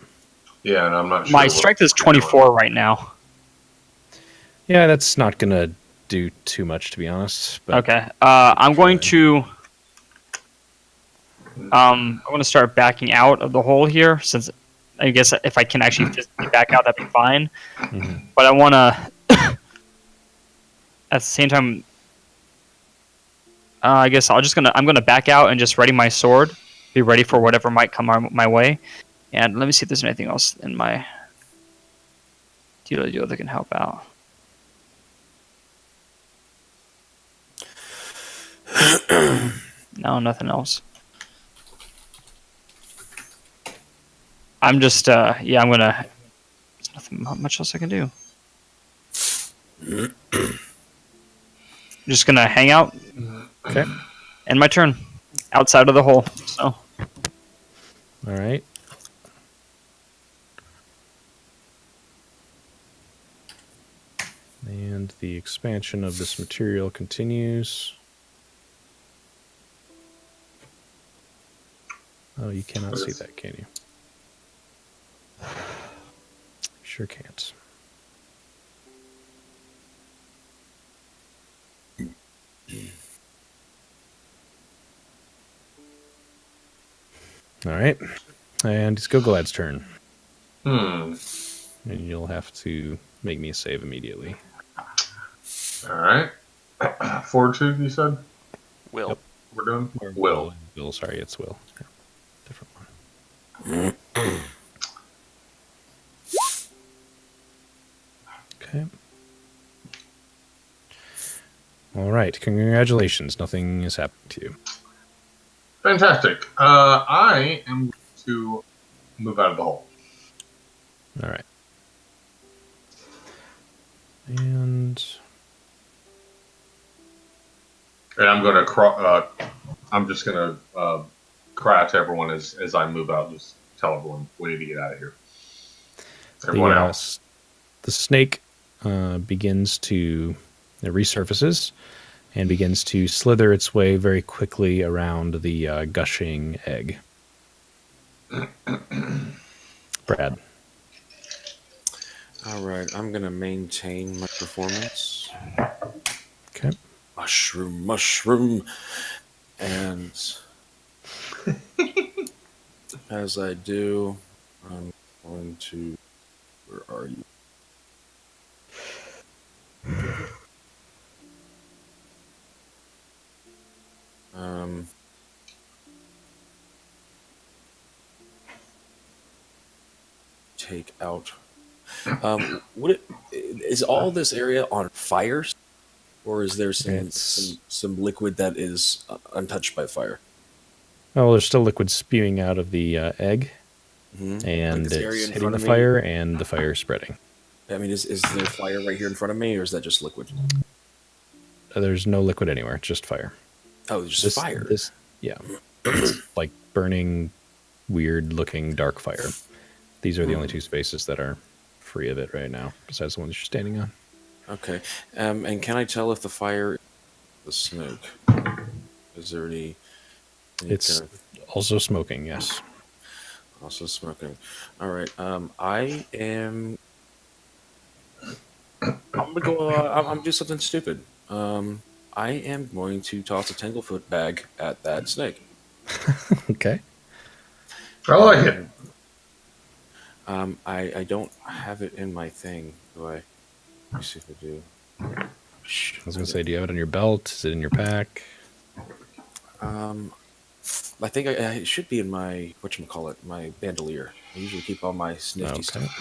Yeah, and I'm not sure. My what- strength is 24 right now. yeah, that's not gonna do too much, to be honest. But Okay. I'm going to... I'm going to start backing out of the hole here, since I guess if I can actually physically back out, that'd be fine. But I want to, at the same time, I guess I'm gonna back out and just ready my sword, be ready for whatever might come my way. And let me see if there's anything else in my deal that can help out. No, nothing else. I'm just, I'm gonna... There's nothing much else I can do. Just gonna hang out. okay. End my turn. Outside of the hole, so... All right. And the expansion of this material continues. Oh, you cannot see that, can you? Sure can't. All right. And it's Gilgalad's turn. And you'll have to make me a save immediately. All right. Fortitude, you said Will. Yep. we're doing. Or Will. Will, sorry, it's Will. Yeah, different one. Okay. All right. Congratulations. Nothing has happened to you. Fantastic. I am going to move out of the hole. All right. And I'm going to I'm just going to cry out to everyone as I move out. Just tell everyone we need to get out of here. Everyone else. the snake begins to resurfaces and begins to slither its way very quickly around the gushing egg. Brad. All right, I'm gonna maintain my performance. Okay. Mushroom, and as I do, I'm going to. Where are you? Um, take out. Would it is all this area on fire, or is there some liquid that is untouched by fire? Oh, there's still liquid spewing out of the egg, Mm-hmm. and Like this area it's in hitting front the of me. fire, and the fire is spreading. I mean, is there fire right here in front of me, or is that just liquid? There's no liquid anywhere. It's just fire. Oh, there's just fire. Yeah. It's like burning, weird-looking dark fire. These are the only two spaces that are free of it right now, besides the ones you're standing on. Okay. And can I tell if the fire is the smoke? Is there any It's kind of also smoking, yes. also smoking? All right. I'm gonna go. I'm gonna do something stupid. I am going to toss a tanglefoot bag at that snake. Okay. I like it. I don't have it in my thing, do I? Let me see if I do. I was going to say, do you have it on your belt? Is it in your pack? I think it should be in my whatchamacallit, my bandolier. I usually keep all my snifty stuff.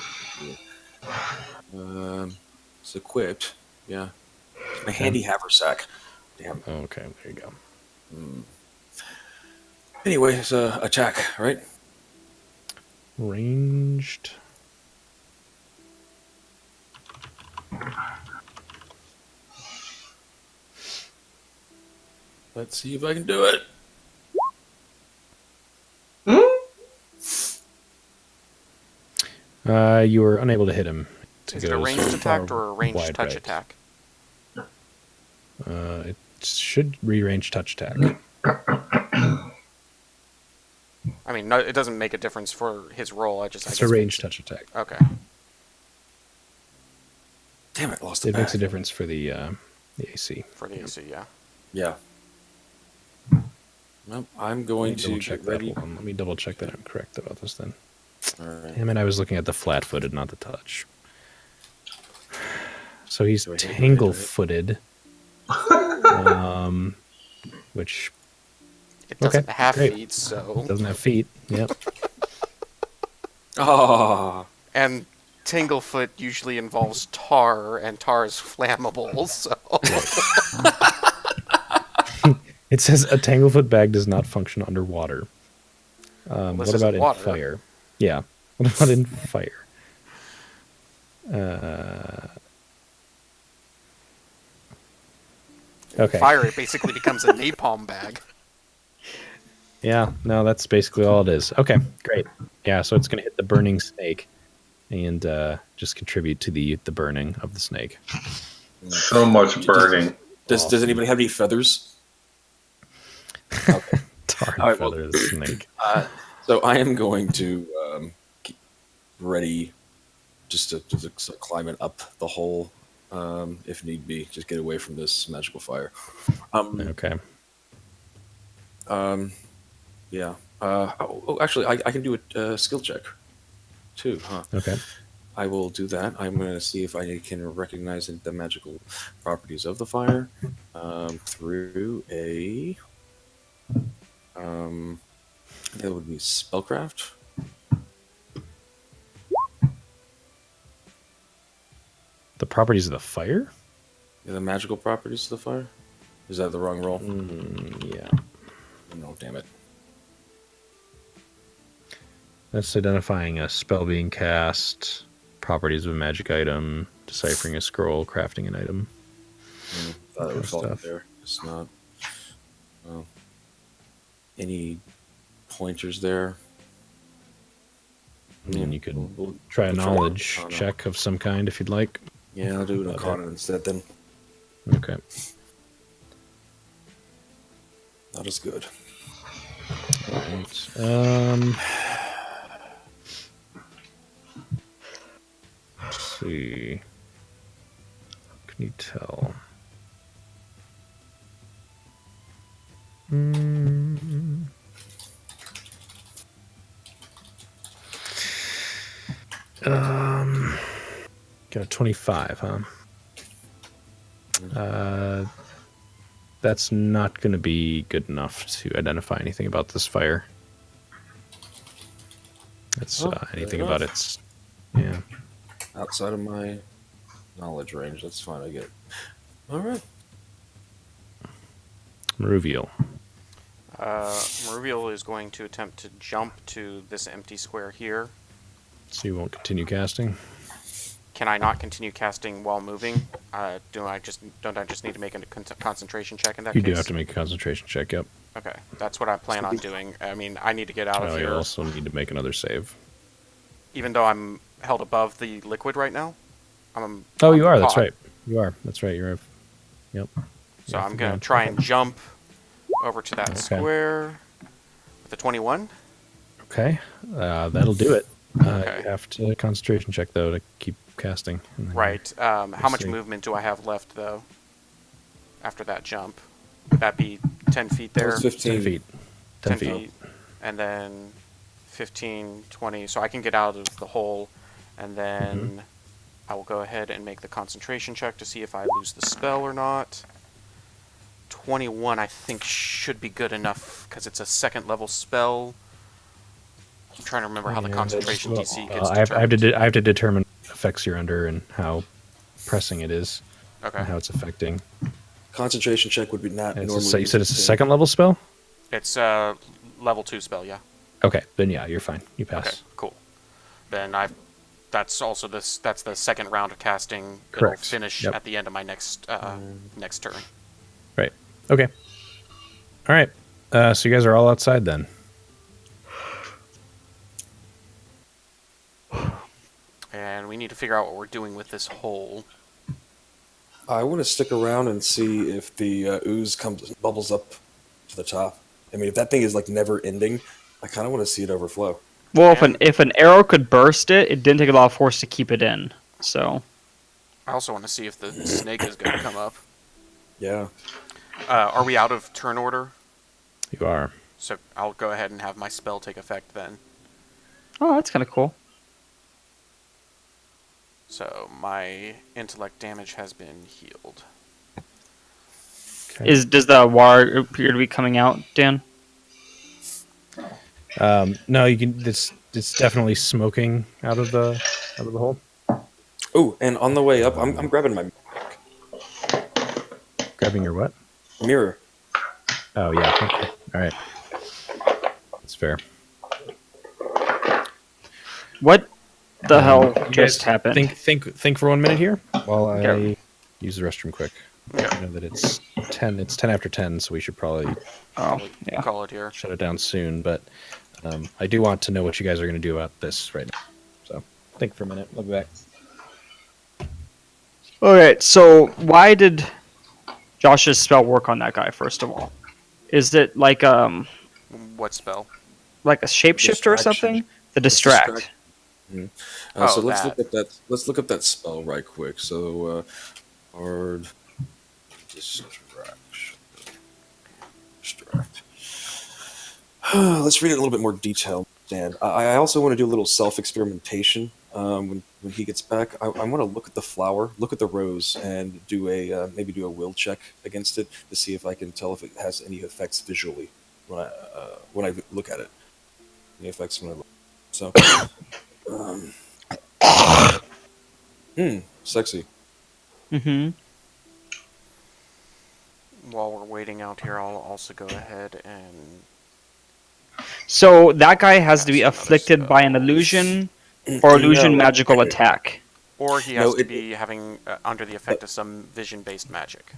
It's equipped. Yeah. My handy haversack. Damn. Okay, there you go. Anyway, it's attack, right? Ranged. Let's see if I can do it. You were unable to hit him. Is it a ranged attack or a ranged touch attack? It should re-range touch attack. I mean, no, it doesn't make a difference for his roll. It's a ranged touch attack. Okay. Damn it, lost the It bag. makes a difference for the AC. For the AC, yeah. Yeah. Nope, I'm going to check get ready. that. Let me double check that I'm correct about this then. All right. Damn it, I was looking at the flat-footed, not the touch. So he's Do I hit it right, tangle-footed. Which It doesn't Okay, have great. feet, so... doesn't have feet. Yep. Oh, And Tanglefoot usually involves tar, and tar is flammable, so... It says a tanglefoot bag does not function underwater. this What isn't about in water. fire? Yeah. What about in fire? Okay. Fire, it basically becomes a napalm bag. Yeah, no, that's basically all it is. Okay, great. Yeah, so it's going to hit the burning snake and just contribute to the burning of the snake. So much burning. does anybody have any feathers? Okay. Tar All and right, well- feather of the snake. So I am going to get ready just to climb it up the hole if need be. Just get away from this magical fire. Okay. Yeah. Actually, I can do a skill check too, huh? Okay. I will do that. I'm going to see if I can recognize the magical properties of the fire through a. That would be spellcraft. The properties of the fire? Yeah, the magical properties of the fire. Is that the wrong roll? Yeah. No, damn it. That's identifying a spell being cast, properties of a magic item, deciphering a scroll, crafting an item. Thought it would fall Stuff. there. It's not. Well, any pointers there? And you could We'll try a try knowledge Arcana. check of some kind if you'd like. Yeah, I'll do an Okay. Arcana instead then. Okay. Not as good. Right. see. Can you tell? Got a 25, huh? That's not going to be good enough to identify anything about this fire. It's anything about its. Yeah. Outside of my knowledge range, that's fine. I get. All right. Reveal. Maruvial is going to attempt to jump to this empty square here. So you won't continue casting? Can I not continue casting while moving? Don't I just need to make a concentration check in that You case? do have to make a concentration check, yep. Okay, that's what I plan on doing. I mean, I need to get out of You here. also need to make another save. Even though I'm held above the liquid right now. I'm Oh, on you the are. That's pod. right. You are. That's right. You're. Yep. So Yeah, I'm gonna yeah. try and jump over to that Okay. square with a 21. Okay. That'll do it. Okay. You have to concentration check though to keep casting. And then- Right. How much see. movement do I have left though? After that jump, would that be 10 feet there? That was 15. 10 feet. 10 feet. feet, and then 15, 20. So I can get out of the hole, and then I will go ahead and make the concentration check to see if I lose the spell or not. 21, I think, should be good enough because it's a second level spell. I'm trying to remember how the Yeah, concentration well, DC gets I have determined. I have to determine what effects you're under and how pressing it is Okay. and how it's affecting. Concentration check would be not And normally. you said it's a 15. second level spell? It's a level 2 spell, yeah. Okay, then yeah, you're fine. You pass. Okay, cool. Then that's also that's the second round of casting. Correct. It'll finish Yep. at the end of my next next turn. Right. Okay. All right. So you guys are all outside then. And we need to figure out what we're doing with this hole. I want to stick around and see if the ooze bubbles up to the top. I mean, if that thing is like never ending, I kind of want to see it overflow. Well, And- if an arrow could burst it, it didn't take a lot of force to keep it in. So I also want to see if the snake is going to come up. Yeah. Are we out of turn order? You are. So I'll go ahead and have my spell take effect then. oh, that's kind of cool. So my intellect damage has been healed. Okay. Does the water appear to be coming out, Dan? No, you can. It's definitely smoking out of the hole. Oh, and on the way up, I'm grabbing my Grabbing your what? mirror. Oh yeah. Okay. All right. That's fair. What the hell You just guys happened? Think for 1 minute here while I Okay. use the restroom quick. Okay. I know that it's 10. It's 10 after 10, so we should probably Oh, yeah. Call it here. shut it down soon. But I do want to know what you guys are going to do about this right now. So think for a minute. We'll be back. Okay, so why did Josh's spell work on that guy? First of all, is it like What spell? a shapeshifter or Distraction. something? The distract. Distract. So Oh, let's that. look at that. Let's look up that spell right quick. So, hard distract. Let's read it in a little bit more detail, Dan. I also want to do a little self-experimentation. When he gets back, I want to look at the flower, look at the rose, and do a maybe do a will check against it to see if I can tell if it has any effects visually when I look at it. Any effects when I look. So, sexy. Mm-hmm. While we're waiting out here, I'll also go ahead and So that guy has to be Cast another afflicted by an spell. illusion or illusion No. magical attack. or he has No, to it- be having under the effect of some vision-based magic.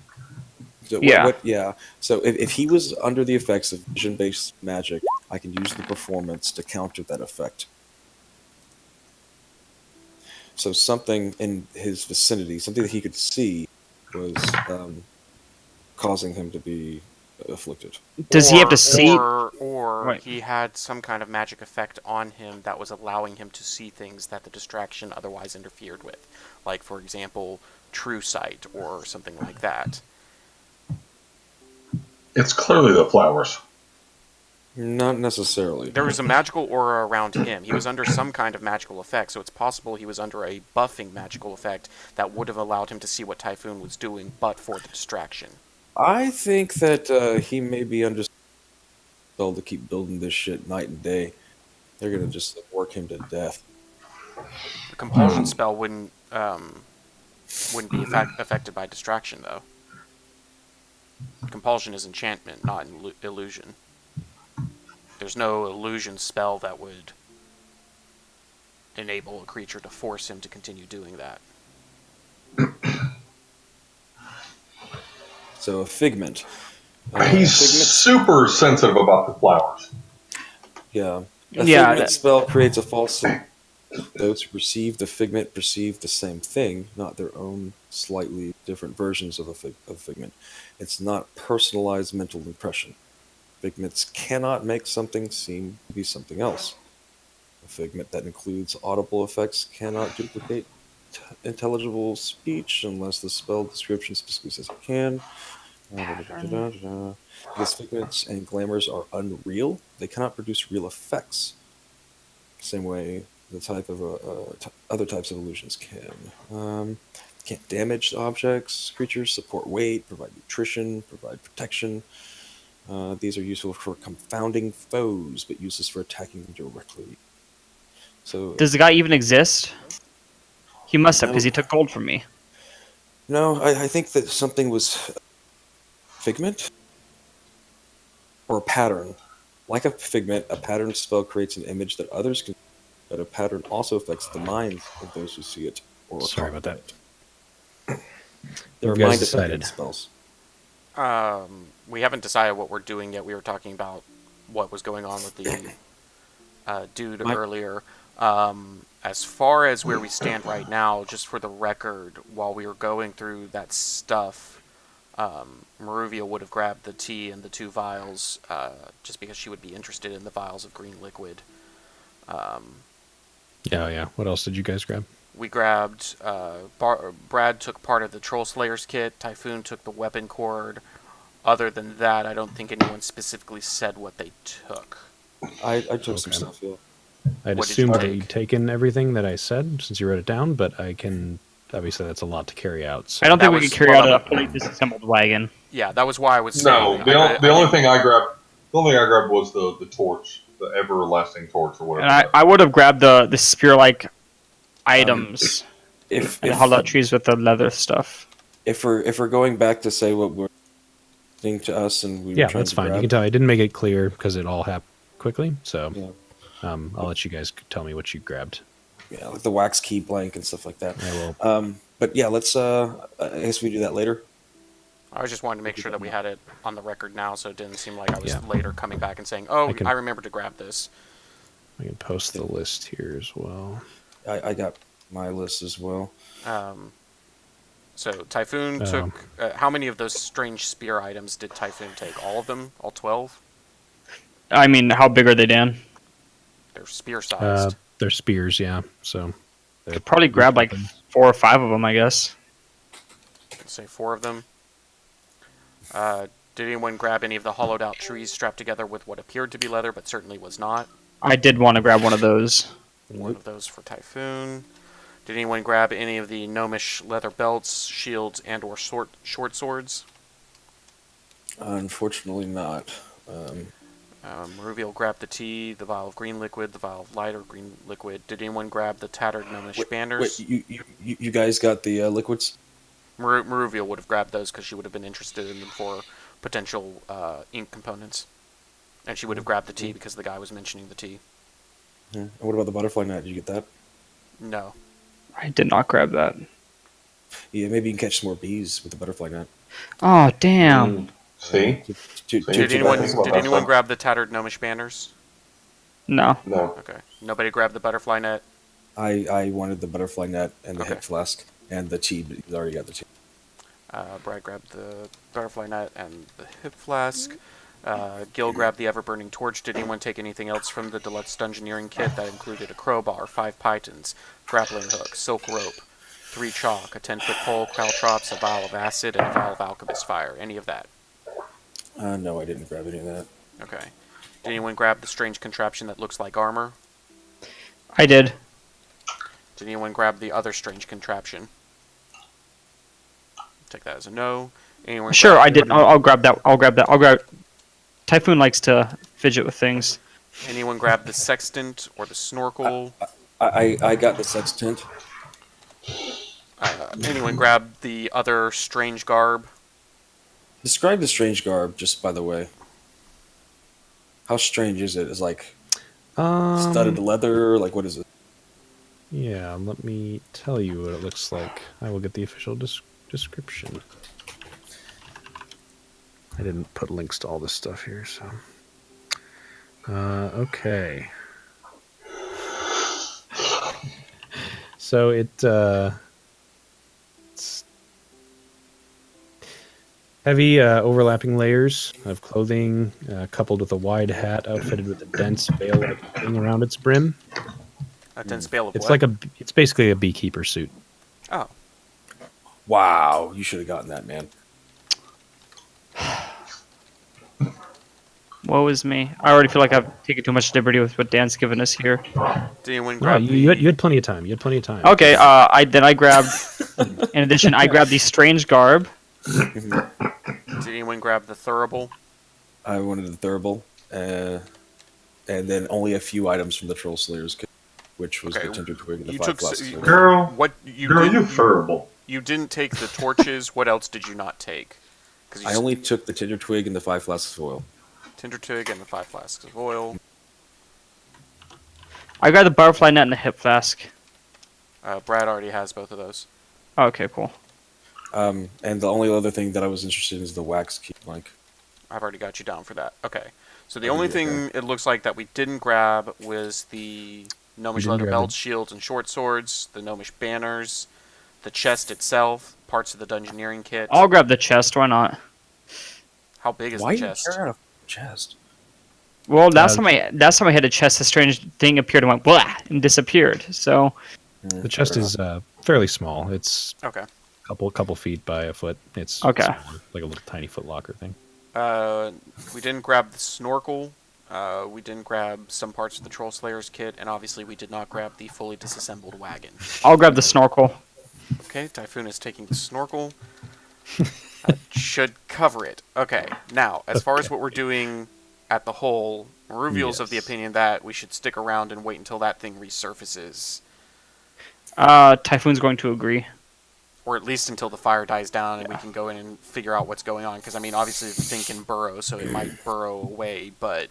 So Yeah. yeah. So if he was under the effects of vision-based magic, I can use the performance to counter that effect. So something in his vicinity, something that he could see, was causing him to be afflicted. Does he have to see? Or Right. he had some kind of magic effect on him that was allowing him to see things that the distraction otherwise interfered with. Like, for example, true sight or something like that. It's clearly the flowers. Not necessarily. There was a magical aura around him. He was under some kind of magical effect, so it's possible he was under a buffing magical effect that would have allowed him to see what Typhoon was doing, but for the distraction. I think that he may be under spell to keep building this shit night and day. They're gonna just work him to death. The compulsion spell wouldn't be affected by distraction, though. Compulsion is enchantment, not illusion. There's no illusion spell that would enable a creature to force him to continue doing that. So a figment. He's super sensitive about the flowers. Yeah. Yeah, Figment that- spell creates a false. Those who perceive the figment perceive the same thing, not their own slightly different versions of a figment. It's not personalized mental impression. Figments cannot make something seem to be something else. A figment that includes audible effects cannot duplicate intelligible speech unless the spell description specifically says it can. Because figments and glamours are unreal, they cannot produce real effects. Same way the type of other types of illusions can. Can't damage objects, creatures, support weight, provide nutrition, provide protection. These are useful for confounding foes, but useless for attacking them directly. So Does the guy even exist? He must have, No. because he took gold from me. no, I think that something was figment or a pattern. Like a figment, a pattern spell creates an image that others can, but a pattern also affects the minds of those who see it. Or Sorry about that. There are You guys mind decided. affecting spells. We haven't decided what we're doing yet. We were talking about what was going on with the dude earlier. As far as where we stand right now, just for the record, while we were going through that stuff, Maruvia would have grabbed the tea and the 2 vials, just because she would be interested in the vials of green liquid. Yeah. What else did you guys grab? We grabbed, Brad took part of the Troll Slayer's kit, Typhoon took the weapon cord. Other than that, I don't think anyone specifically said what they took. I took some Okay. stuff, yeah. I'd What did assumed you that take? you'd taken everything that I said since you wrote it down, but I can obviously that's a lot to carry out. So. I don't think That we was- could carry well, out a fully disassembled wagon. Yeah, that was why I was No, saying. the only thing I grabbed was the torch, the everlasting torch or whatever. And I would have grabbed the spear-like items If and hauled out trees with the leather stuff. if we're going back to say what we're listening to us and we were Yeah, trying that's to fine. You grab, can tell I didn't make it clear because it all happened quickly. So Yeah. I'll let you guys tell me what you grabbed. yeah, like the wax key blank and stuff like that. I will. But yeah, let's. I guess we do that later. I was just wanting to make sure that we had it on the record now, so it didn't seem like I was Yeah. later coming back and saying, "Oh, I can- I remember to grab this." I can post the list here as well. I got my list as well. So Typhoon took. How many of those strange spear items did Typhoon take? All of them? All 12? I mean, how big are they, Dan? They're spear-sized. They're spears, yeah. So they're Probably grab like 4 or 5 of them, I guess. Let's say 4 of them. Did anyone grab any of the hollowed-out trees strapped together with what appeared to be leather, but certainly was not? I did want to grab one of those. One of those for Typhoon. Did anyone grab any of the gnomish leather belts, shields, and/or short swords? Unfortunately, not. Maruvia grabbed the tea, the vial of green liquid, the vial of lighter green liquid. Did anyone grab the tattered gnomish banners? Wait, you guys got the liquids? Maruvia would have grabbed those because she would have been interested in them for potential ink components. And she would have grabbed the tea because the guy was mentioning the tea. Yeah. And what about the butterfly net? Did you get that? No. I did not grab that. Yeah, maybe you can catch some more bees with the butterfly net. Oh, damn. See? Did anyone grab the tattered gnomish banners? No. No. Okay. Nobody grabbed the butterfly net? I wanted the butterfly net and the Okay. hip flask and the tea, but you already got the tea. Brad grabbed the butterfly net and the hip flask. Gil grabbed the ever-burning torch. Did anyone take anything else from the deluxe dungeoneering kit? That included a crowbar, 5 pythons, grappling hook, silk rope, 3 chalk, a 10-foot pole, caltrops, a vial of acid, and a vial of alchemist fire. Any of that? No, I didn't grab any of that. Okay. Did anyone grab the strange contraption that looks like armor? I did. Did anyone grab the other strange contraption? Take that as a no. Anyone Sure, grab I did. I'll grab that. I'll grab that. I'll grab. Typhoon likes to fidget with things. Anyone grab the sextant or the snorkel? I got the sextant. Anyone grab the other strange garb? Describe the strange garb, just by the way. How strange is it? It's like studded leather. Like, what is it? Yeah, let me tell you what it looks like. I will get the official description. I didn't put links to all this stuff here, so. Okay. So it's heavy overlapping layers of clothing coupled with a wide hat outfitted with a dense veil-like thing around its brim. A dense veil of It's what? it's basically a beekeeper suit. Oh. Wow, you should have gotten that, man. Woe is me. I already feel like I've taken too much liberty with what Dan's given us here. Did anyone No, grab you had plenty of time. You had plenty of time. Okay. I grabbed. In addition, I grabbed the strange garb. Did anyone grab the thurible? I wanted the thurible, and then only a few items from the Troll Slayer's kit, which was Okay, the Tinder Twig and the you 5 took flasks. Girl, What you girl, didn't, you furble. you didn't take the torches. What else did you not take? Because I only took the Tinder Twig and the 5 flasks of oil. tinder twig and the 5 flasks of oil. I grabbed the butterfly net and the hip flask. Brad already has both of those. Okay, cool. And the only other thing that I was interested in is the wax key blank. I've already got you down for that. Okay. So the only thing it looks like that we didn't grab was the gnomish didn't leather grab belts, shields, and short swords, the gnomish banners, the chest itself, parts of the dungeoneering kit. I'll grab the chest. Why not? How big is Why the you chest? carry out a chest? Well, last time I had a chest, a strange thing appeared and went blah and disappeared. So The chest is fairly small. It's Okay. a couple feet by a foot. It's Okay. smaller, like a little tiny foot locker thing. We didn't grab the snorkel. We didn't grab some parts of the Troll Slayer's kit, and obviously we did not grab the fully disassembled wagon. I'll grab the snorkel. Okay, Typhoon is taking the snorkel. That should cover it. Okay, now, as far as what we're doing at the hole, Maruviel's of the Yes. opinion that we should stick around and wait until that thing resurfaces. Typhoon's going to agree. Or at least until the fire dies down and we can go in and figure out what's going on. Because, I mean, obviously the thing can burrow, so it might burrow away, but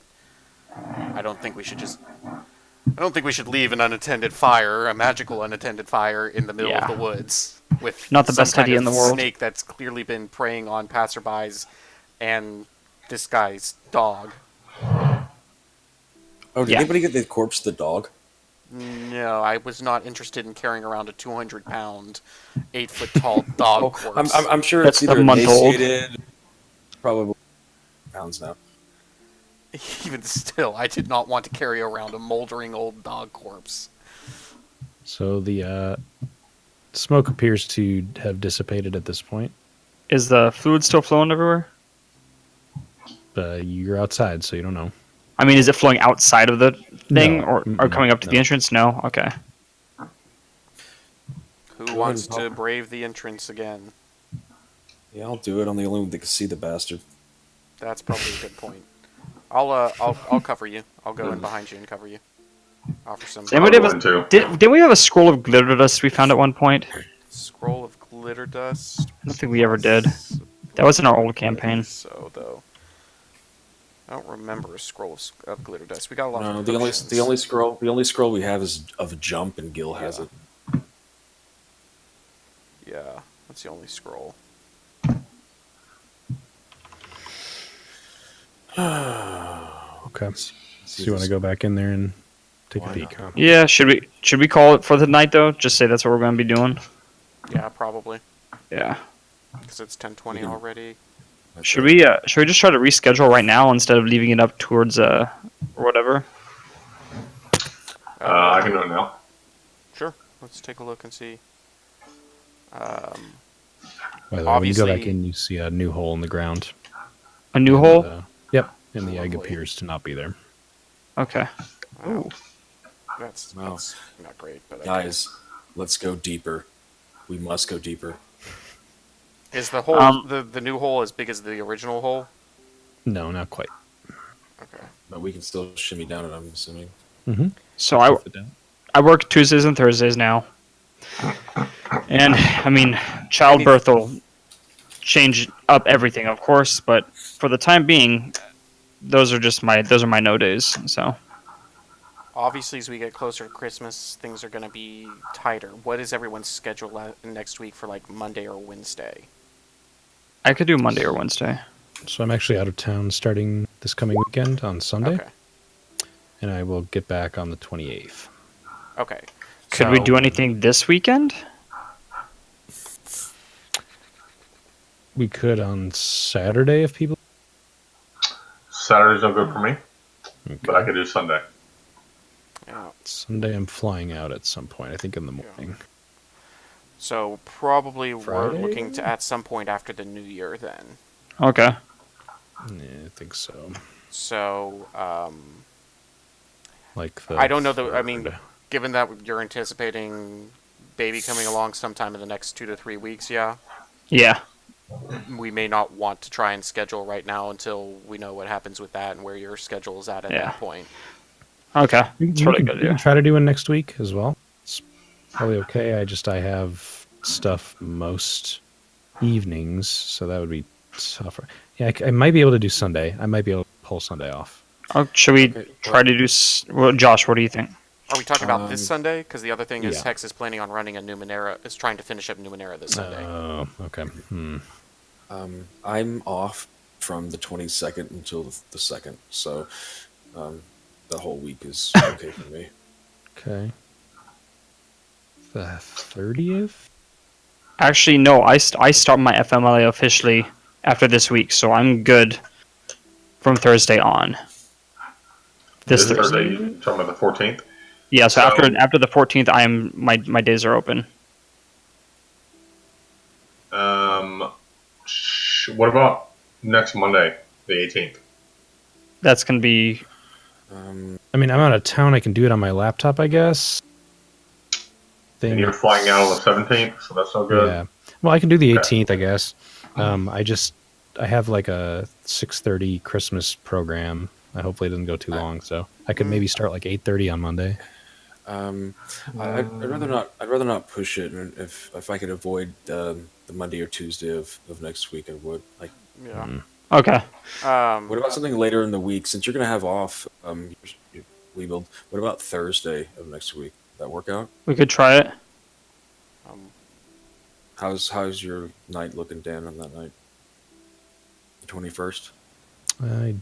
I don't think we should leave an unattended fire, a magical unattended fire, in the middle of Yeah. the woods with Not the some best kind idea of in the world. snake that's clearly been preying on passerbys and this guy's dog. Oh, did Yeah. anybody get the corpse of the dog? No, I was not interested in carrying around a 200-pound, 8-foot-tall dog corpse. I'm sure That's it's a either month old. emaciated, probably pounds now. Even still, I did not want to carry around a moldering old dog corpse. So the smoke appears to have dissipated at this point. Is the fluid still flowing everywhere? You're outside, so you don't know. I mean, is it flowing outside of the thing No. or Mm-mm. coming up to the No. entrance? No? Okay. Who wants to brave the entrance again? Yeah, I'll do it. I'm the only one that can see the bastard. That's probably a good point. I'll cover you. I'll go in behind you and cover you. Offer some Does anybody have I'll go in too. didn't we have a scroll of glitter dust we found at one point? scroll of glitter dust. I don't think we ever did. That was in our old campaign. So though, I don't remember a scroll of glitter dust. We got a lot No, of the only potions. scroll we have is of jump, and Gil has it. Yeah, that's the only scroll. Okay. So you want to go back in there and take a peek? Huh? Yeah, should we call it for the night though? Just say that's what we're going to be doing. Yeah, probably. Yeah. Because it's 10:20 can- already. Should we just try to reschedule right now instead of leaving it up towards or whatever? I can do it now. Sure. Let's take a look and see. By the way, when you go back Obviously- in, you see a new hole in the ground. A new And, hole? Yep, and the egg Lovely. appears to not be there. Okay. Wow. That's Wow. not great, but okay. Guys, let's go deeper. We must go deeper. Is the hole the new hole as big as the original hole? No, not quite. Okay. But we can still shimmy down it, I'm assuming. Mm-hmm. So I work Tuesdays and Thursdays now, and I mean, childbirth will change up everything, of course. But for the time being, those are my no days. So Obviously, as we get closer to Christmas, things are going to be tighter. What is everyone's schedule next week for like Monday or Wednesday? I could do Monday or Wednesday. So I'm actually out of town starting this coming weekend on Sunday, Okay. and I will get back on the 28th. Okay. Could we So- do anything this weekend? We could on Saturday if people. Saturday's no good for me, Okay. but I could do Sunday. Yeah. Sunday I'm flying out at some point. I think in the morning. So probably Friday? we're looking to at some point after the new year then. Okay. Yeah, I think so. So Like the. I don't know I mean, third. given that you're anticipating baby coming along sometime in the next 2 to 3 weeks, yeah, Yeah. we may not want to try and schedule right now until we know what happens with that and where your schedule is at Yeah. that point. Okay. We It's can- really we good. can- we Yeah. can try to do one next week as well. It's probably okay. I have stuff most evenings, so that would be tougher. Yeah, I might be able to do Sunday. I might be able to pull Sunday off. Oh, should we Okay, try to do? Well, Josh, what do you think? Are we talking about this Um, Sunday? Because the other thing is yeah. Hex is planning on running a Numenera, is trying to finish up Numenera this Sunday. Oh, okay. I'm off from the 22nd until the 2nd, so the whole week is okay for me. Okay. The 30th? Actually, no. I start my FMLA officially after this week, so I'm good from Thursday on. This Thursday. You're talking about the 14th? Yeah. So So- after the 14th, my days are open. What about next Monday, the 18th? That's gonna be. I mean, I'm out of town. I can do it on my laptop, I guess. And you're flying out on the 17th, so that's no good. Yeah. Well, I can do the Okay. 18th, I guess. I have like a 6:30 Christmas program. Hopefully it doesn't go too long, so I could maybe start like 8:30 on Monday. I'd rather not. I'd rather not push it. And if I could avoid the Monday or Tuesday of next week, I would. Like, Yeah. Okay. what about something later in the week? Since you're gonna have off, Weebild. What about Thursday of next week? That work out? We could try it. How's your night looking, Dan, on that night? The 21st. I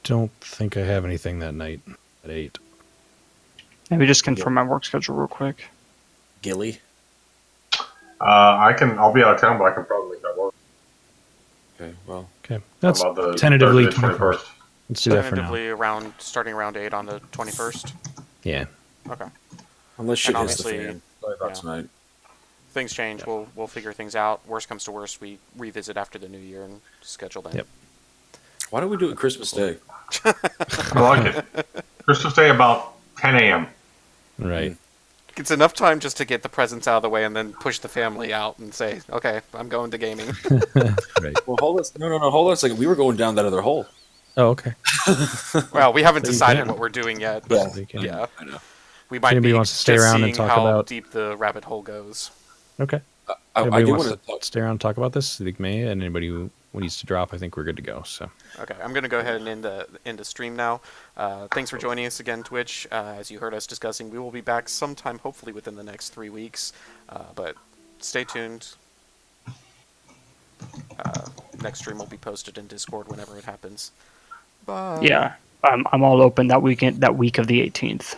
don't think I have anything that night at 8. Maybe just confirm my work schedule real quick. Gilly. I'll be out of town, but I can probably make that work. Okay. Well, Okay. That's How about the tentatively Thursday, 21st. Let's do that for now. Tentatively starting around 8 on the 21st. Yeah. Okay. unless shit And hits the obviously, fan. Sorry about yeah. tonight. Things change. We'll figure things out. Worst comes to worst, we revisit after the new year and schedule then. Yep. Why don't we do it Christmas Day? I like it. Christmas Day about 10 a.m. Right. It's enough time just to get the presents out of the way and then push the family out and say, okay, I'm going to gaming. Right. Well, hold on. No, hold on a second. We were going down that other hole. Oh, okay. Well, we haven't So you decided can. what we're doing yet. Yeah. But You can. yeah. I know. We might Anybody be wants to stay just around and seeing talk how about- deep the rabbit hole goes. Okay. I Anybody do wants want to to talk. stay around and talk about this? Like me and anybody who needs to drop, I think we're good to go. So. Okay, I'm going to go ahead and end the stream now. Thanks for joining us again, Twitch. As you heard us discussing, we will be back sometime, hopefully within the next 3 weeks. But stay tuned. Next stream will be posted in Discord whenever it happens. Bye. Yeah. I'm all open that weekend, that week of the 18th.